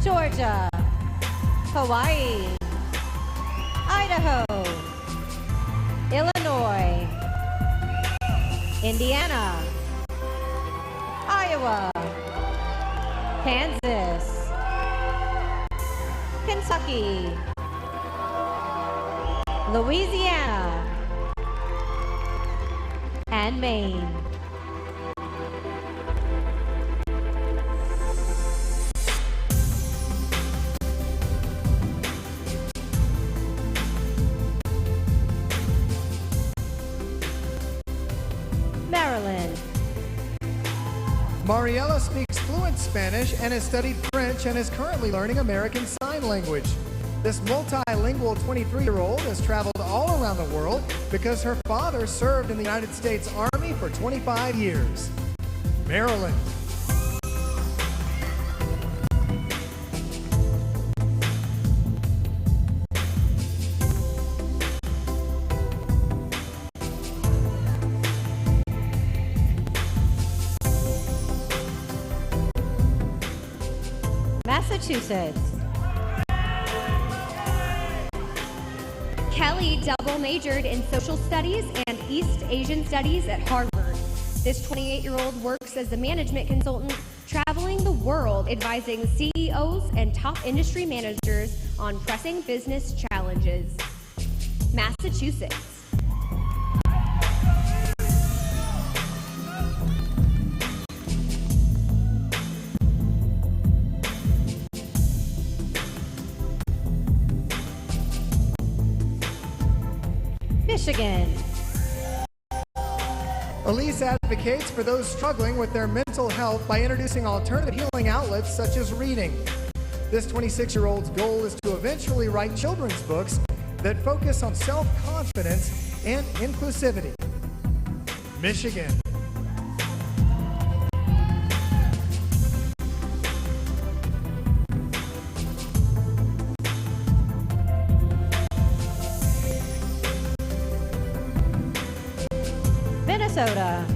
Georgia. Hawaii. Idaho. Illinois. Indiana. Iowa. Kansas. Kentucky. Louisiana. And Maine. Maryland. Mariela speaks fluent Spanish and has studied French and is currently learning American Sign Language. This multilingual 23-year-old has traveled all around the world because her father served in the United States Army for 25 years. Maryland. Massachusetts. Kelly double majored in social studies and East Asian studies at Harvard. This 28-year-old works as a management consultant, traveling the world advising CEOs and top industry managers on pressing business challenges. Massachusetts. Michigan. Elise advocates for those struggling with their mental health by introducing alternative healing outlets such as reading. This 26-year-old's goal is to eventually write children's books that focus on self-confidence and inclusivity. Michigan. Minnesota.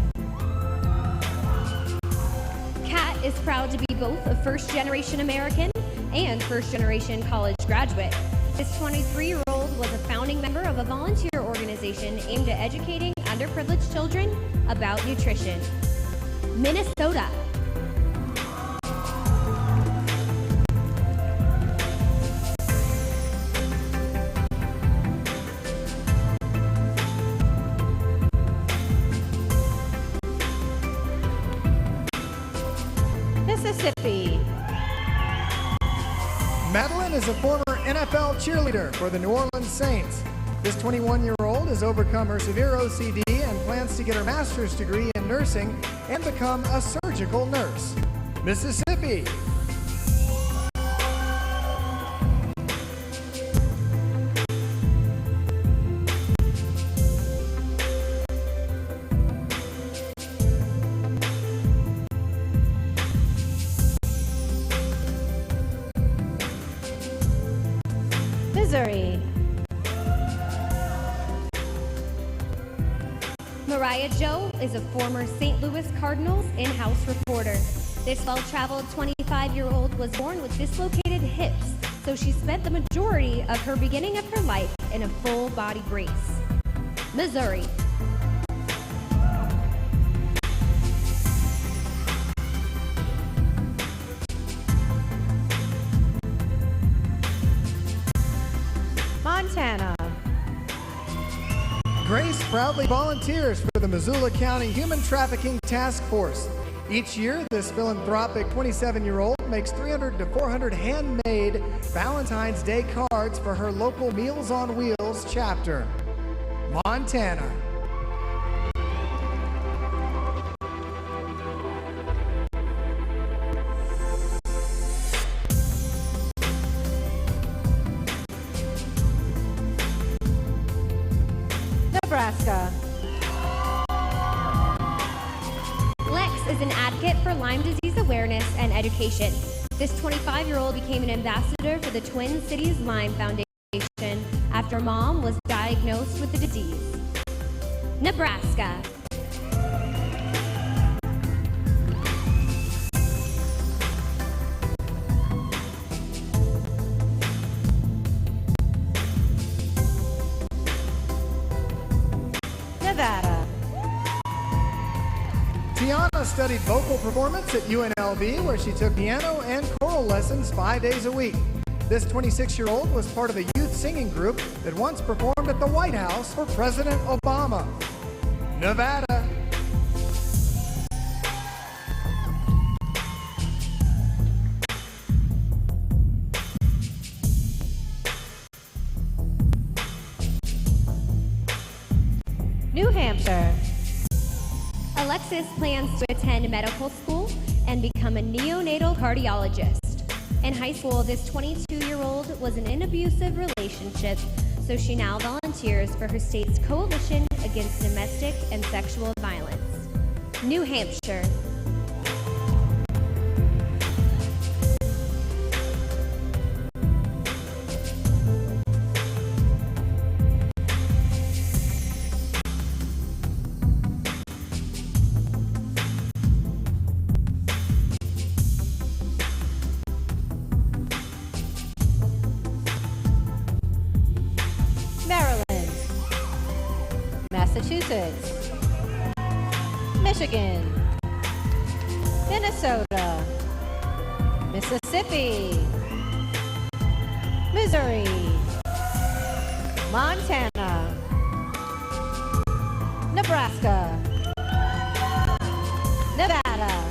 Kat is proud to be both a first-generation American and first-generation college graduate. This 23-year-old was a founding member of a volunteer organization aimed at educating underprivileged children about nutrition. Minnesota. Mississippi. Madeline is a former NFL cheerleader for the New Orleans Saints. This 21-year-old has overcome her severe OCD and plans to get her master's degree in nursing and become a surgical nurse. Mississippi. Mariah Jo is a former St. Louis Cardinals in-house reporter. This well-traveled 25-year-old was born with dislocated hips, so she spent the majority of her beginning of her life in a full-body brace. Missouri. Montana. Grace proudly volunteers for the Missoula County Human Trafficking Task Force. Each year, this philanthropic 27-year-old makes 300 to 400 handmade Valentine's Day cards for her local Meals on Wheels chapter. Montana. Nebraska. Lex is an advocate for Lyme disease awareness and education. This 25-year-old became an ambassador for the Twin Cities Lyme Foundation after mom was diagnosed with the disease. Nebraska. Nevada. Tiana studied vocal performance at UNLV, where she took piano and choral lessons 5 days a week. This 26-year-old was part of a youth singing group that once performed at the White House for President Obama. Nevada. New Hampshire. Alexis plans to attend medical school and become a neonatal cardiologist. In high school, this 22-year-old was in an abusive relationship, so she now volunteers for her state's Coalition Against Domestic and Sexual Violence. New Hampshire. Maryland. Massachusetts. Michigan. Minnesota. Mississippi. Missouri. Montana. Nebraska. Nevada.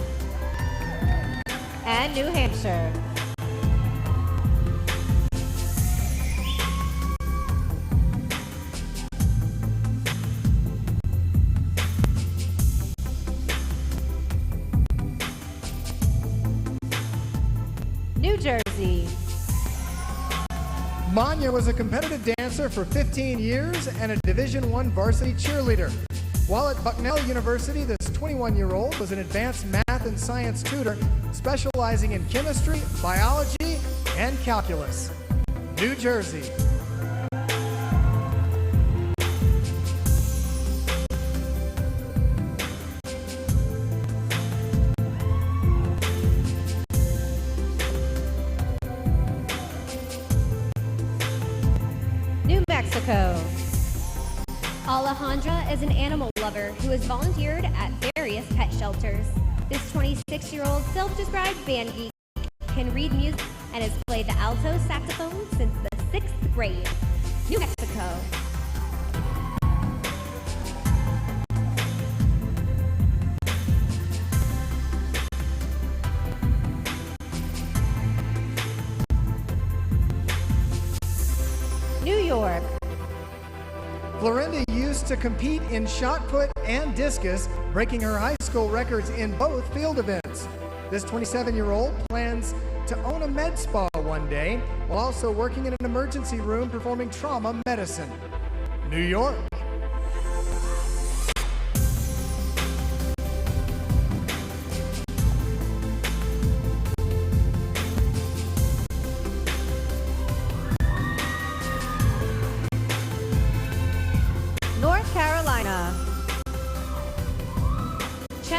And New Hampshire. New Jersey. Manya was a competitive dancer for 15 years and a Division I varsity cheerleader. While at Bucknell University, this 21-year-old was an advanced math and science tutor specializing in chemistry, biology, and calculus. New Jersey. New Mexico. Alejandra is an animal lover who has volunteered at various pet shelters. This 26-year-old self-described band geek can read music and has played the alto saxophone since the 6th grade. New Mexico. New York. Florinda used to compete in shot put and discus, breaking her high school records in both field events. This 27-year-old plans to own a med spa one day, while also working in an emergency room performing trauma medicine. New York. North Carolina.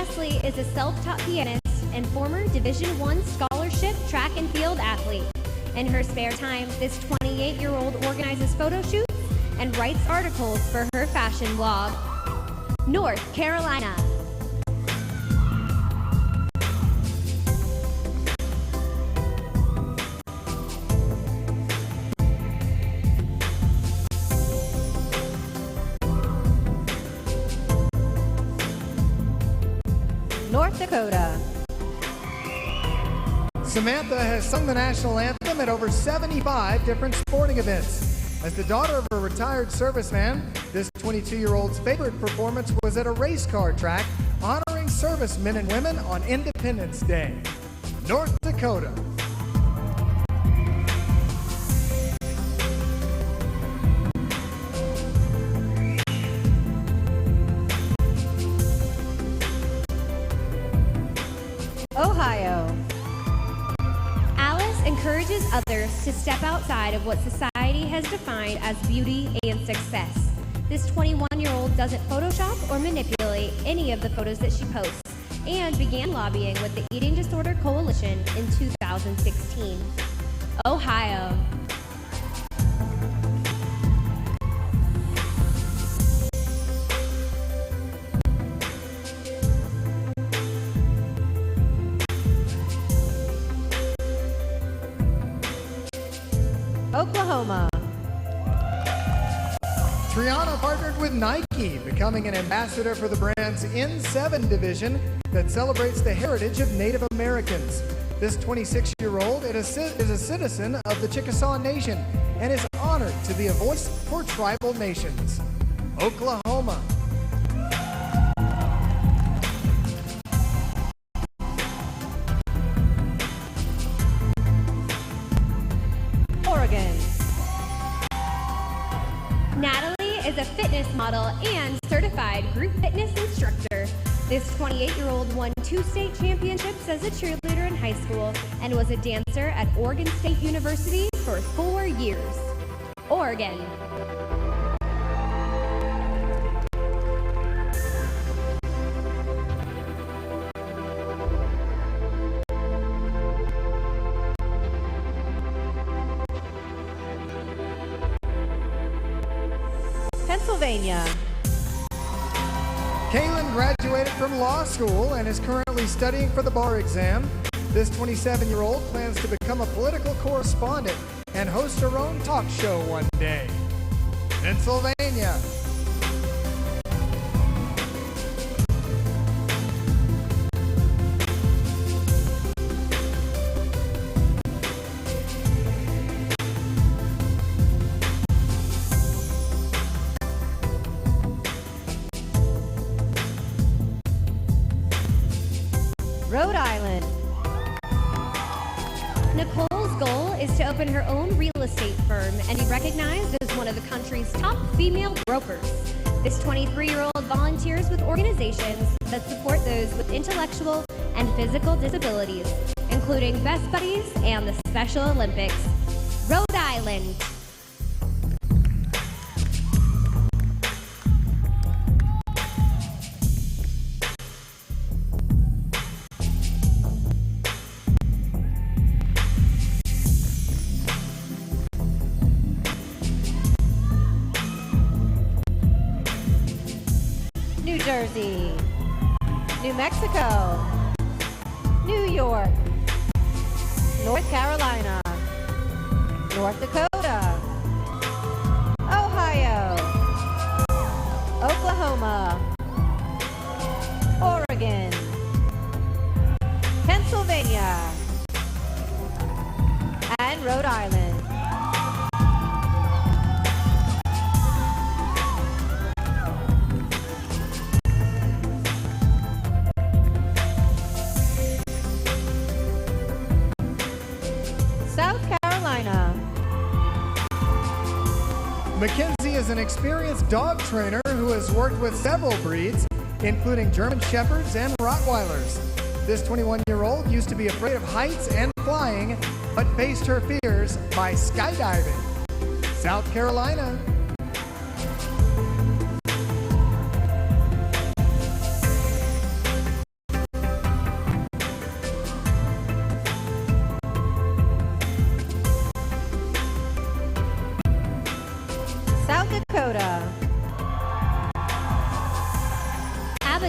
Wesley is a self-taught pianist and former Division I scholarship track and field athlete. In her spare time, this 28-year-old organizes photo shoots and writes articles for her fashion blog. North Carolina. North Dakota. Samantha has sung the national anthem at over 75 different sporting events. As the daughter of a retired serviceman, this 22-year-old's favorite performance was at a race car track honoring servicemen and women on Independence Day. North Dakota. Ohio. Alice encourages others to step outside of what society has defined as beauty and success. This 21-year-old doesn't Photoshop or manipulate any of the photos that she posts and began lobbying with the Eating Disorder Coalition in 2016. Ohio. Oklahoma. Triana partnered with Nike, becoming an ambassador for the brand's N7 division that celebrates the heritage of Native Americans. This 26-year-old is a citizen of the Chickasaw Nation and is honored to be a voice for tribal nations. Oklahoma. Oregon. Natalie is a fitness model and certified group fitness instructor. This 28-year-old won 2 state championships as a cheerleader in high school and was a dancer at Oregon State University for 4 years. Oregon. Pennsylvania. Kaylin graduated from law school and is currently studying for the bar exam. This 27-year-old plans to become a political correspondent and host her own talk show one day. Pennsylvania. Rhode Island. Nicole's goal is to open her own real estate firm and be recognized as one of the country's top female brokers. This 23-year-old volunteers with organizations that support those with intellectual and physical disabilities, including Best Buddies and the Special Olympics. Rhode Island. New Jersey. New Mexico. New York. North Carolina. North Dakota. Ohio. Oklahoma. Oregon. Pennsylvania. And Rhode Island. South Carolina. Mackenzie is an experienced dog trainer who has worked with several breeds, including German Shepherds and Rottweilers. This 21-year-old used to be afraid of heights and flying, but faced her fears by skydiving. South Carolina.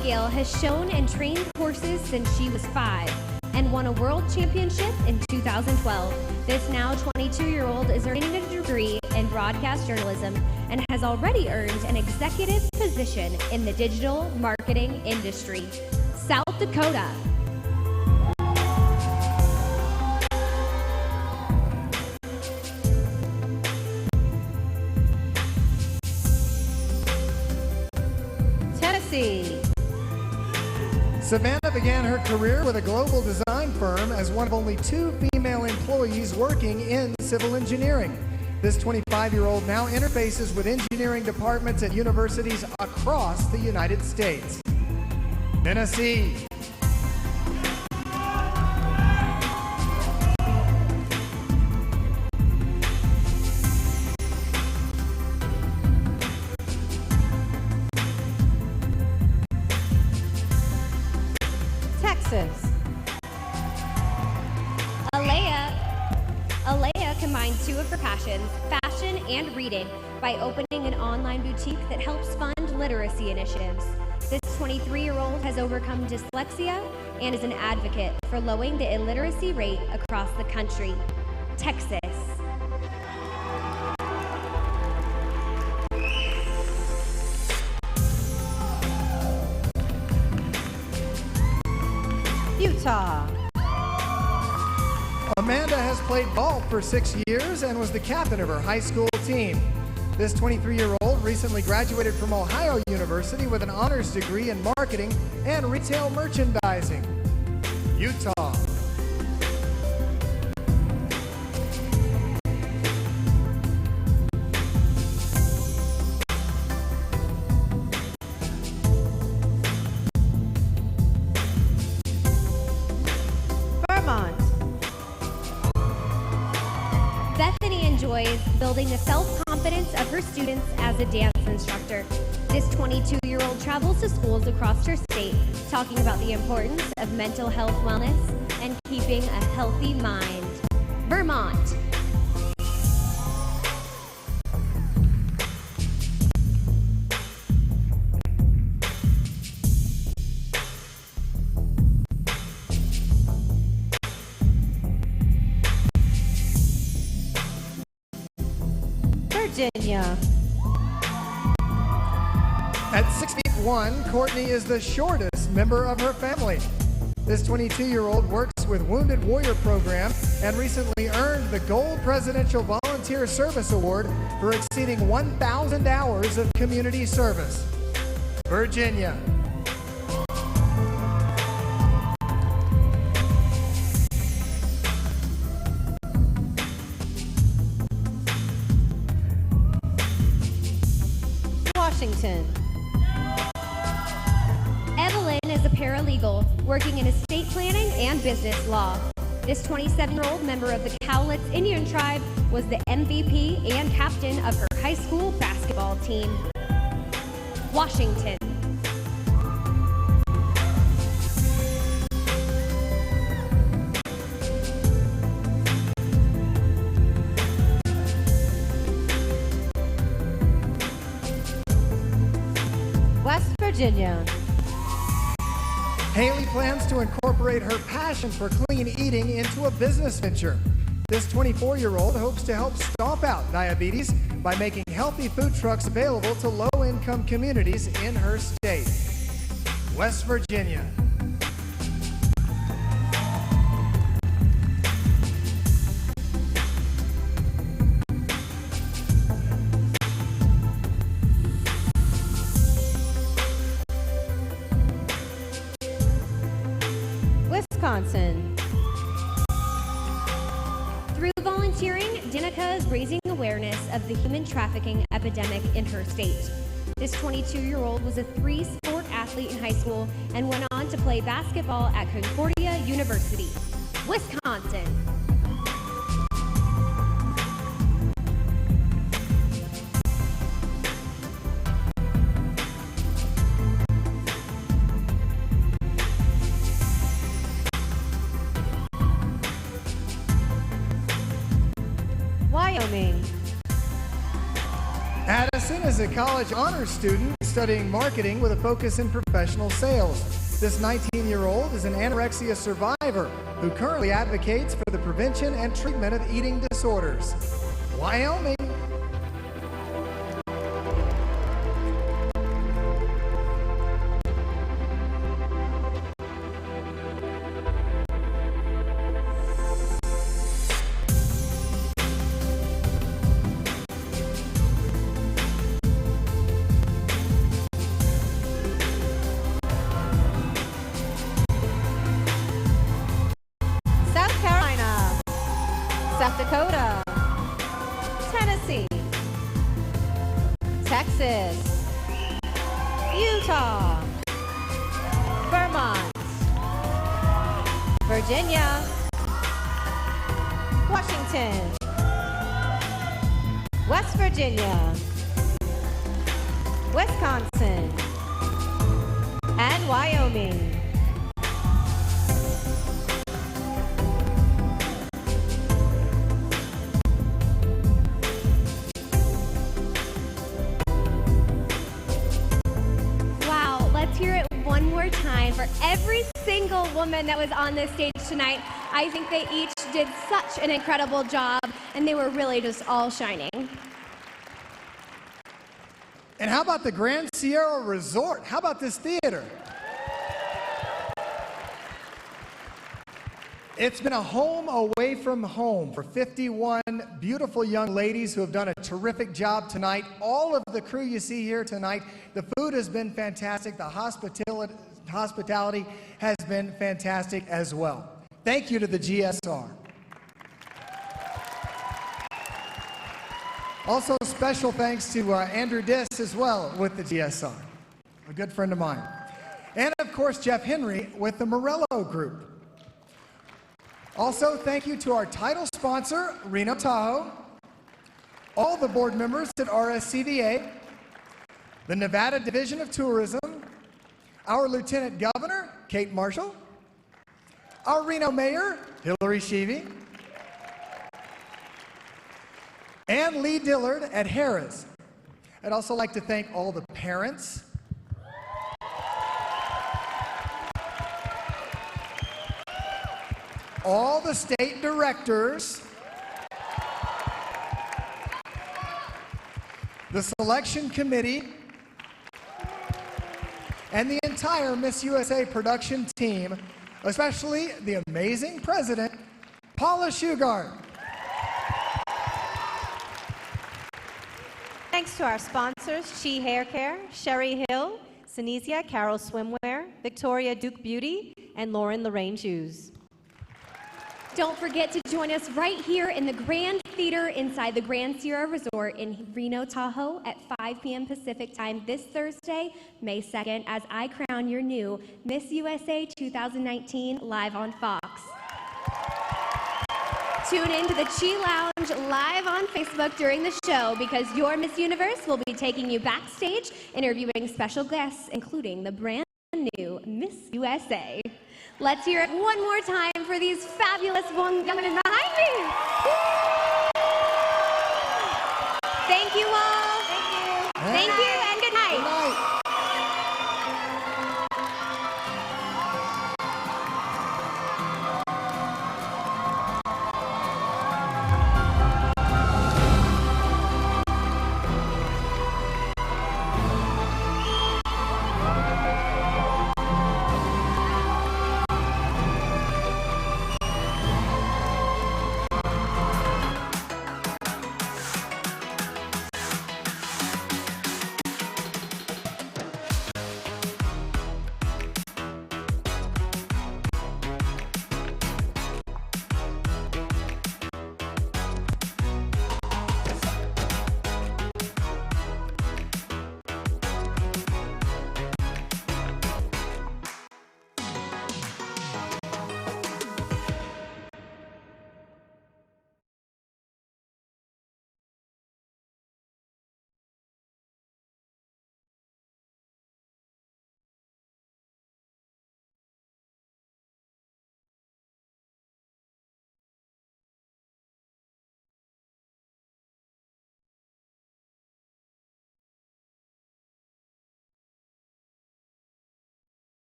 Abigail has shown and trained horses since she was 5 and won a world championship in 2012. This now 22-year-old is earning a degree in broadcast journalism and has already earned an executive position in the digital marketing industry. South Dakota. Tennessee. Savannah began her career with a global design firm as one of only 2 female employees working in civil engineering. This 25-year-old now interfaces with engineering departments at universities across the United States. Tennessee. Texas. Alea combined 2 of her passions, fashion and reading, by opening an online boutique that helps fund literacy initiatives. This 23-year-old has overcome dyslexia and is an advocate for lowering the illiteracy rate across the country. Texas. Utah. Amanda has played golf for 6 years and was the captain of her high school team. This 23-year-old recently graduated from Ohio University with an honors degree in marketing and retail merchandising. Utah. Building the self-confidence of her students as a dance instructor. This 22-year-old travels to schools across her state, talking about the importance of mental health wellness and keeping a healthy mind. Vermont. Virginia. At 6'1", Courtney is the shortest member of her family. This 22-year-old works with Wounded Warrior Program and recently earned the Gold Presidential Volunteer Service Award for exceeding 1,000 hours of community service. Virginia. Washington. Evelyn is a paralegal working in estate planning and business law. This 27-year-old member of the Cowlitz Indian tribe was the MVP and captain of her high school basketball team. Washington. West Virginia. Haley plans to incorporate her passion for clean eating into a business venture. This 24-year-old hopes to help stomp out diabetes by making healthy food trucks available to low-income communities in her state. West Virginia. Wisconsin. Through volunteering, Dinica is raising awareness of the human trafficking epidemic in her state. This 22-year-old was a 3-sport athlete in high school and went on to play basketball at Concordia University. Wisconsin. Wyoming. Addison is a college honors student studying marketing with a focus in professional sales. This 19-year-old is an anorexia survivor who currently advocates for the prevention and treatment of eating disorders. Wyoming. South Dakota, Tennessee, Texas, Utah, Vermont, Virginia, Washington, West Virginia, Wisconsin, and Wyoming. Hear it one more time for every single woman that was on this stage tonight. I think they each did such an incredible job, and they were really just all shining. And how about the Grand Sierra Resort? How about this theater? It's been a home away from home for 51 beautiful young ladies who have done a terrific job tonight. All of the crew you see here tonight, the food has been fantastic. The hospitality has been fantastic as well. Thank you to the GSR. Also, special thanks to Andrew Diss as well with the GSR, a good friend of mine. And of course, Jeff Henry with the Morello Group. Also, thank you to our title sponsor, Reno Tahoe, all the board members at RSCVA, the Nevada Division of Tourism, our Lieutenant Governor, Kate Marshall, our Reno Mayor, Hillary Sheevy, and Lee Dillard at Harrah's. I'd also like to thank all the parents, all the state directors, the selection committee, and the entire Miss USA production team, especially the amazing president, Paula Shugart. Thanks to our sponsors, She Hair Care, Sherry Hill, Sinesia Carol Swimwear, Victoria Duke Beauty, and Lauren Lorraine Shoes. Don't forget to join us right here in the Grand Theater inside the Grand Sierra Resort in Reno Tahoe at 5 p.m. Pacific time this Thursday, May 2nd, as I crown your new Miss USA 2019 live on Fox. Tune in to the Chi Lounge live on Facebook during the show because your Miss Universe will be taking you backstage, interviewing special guests, including the brand new Miss USA. Let's hear it one more time for these fabulous women behind me. Thank you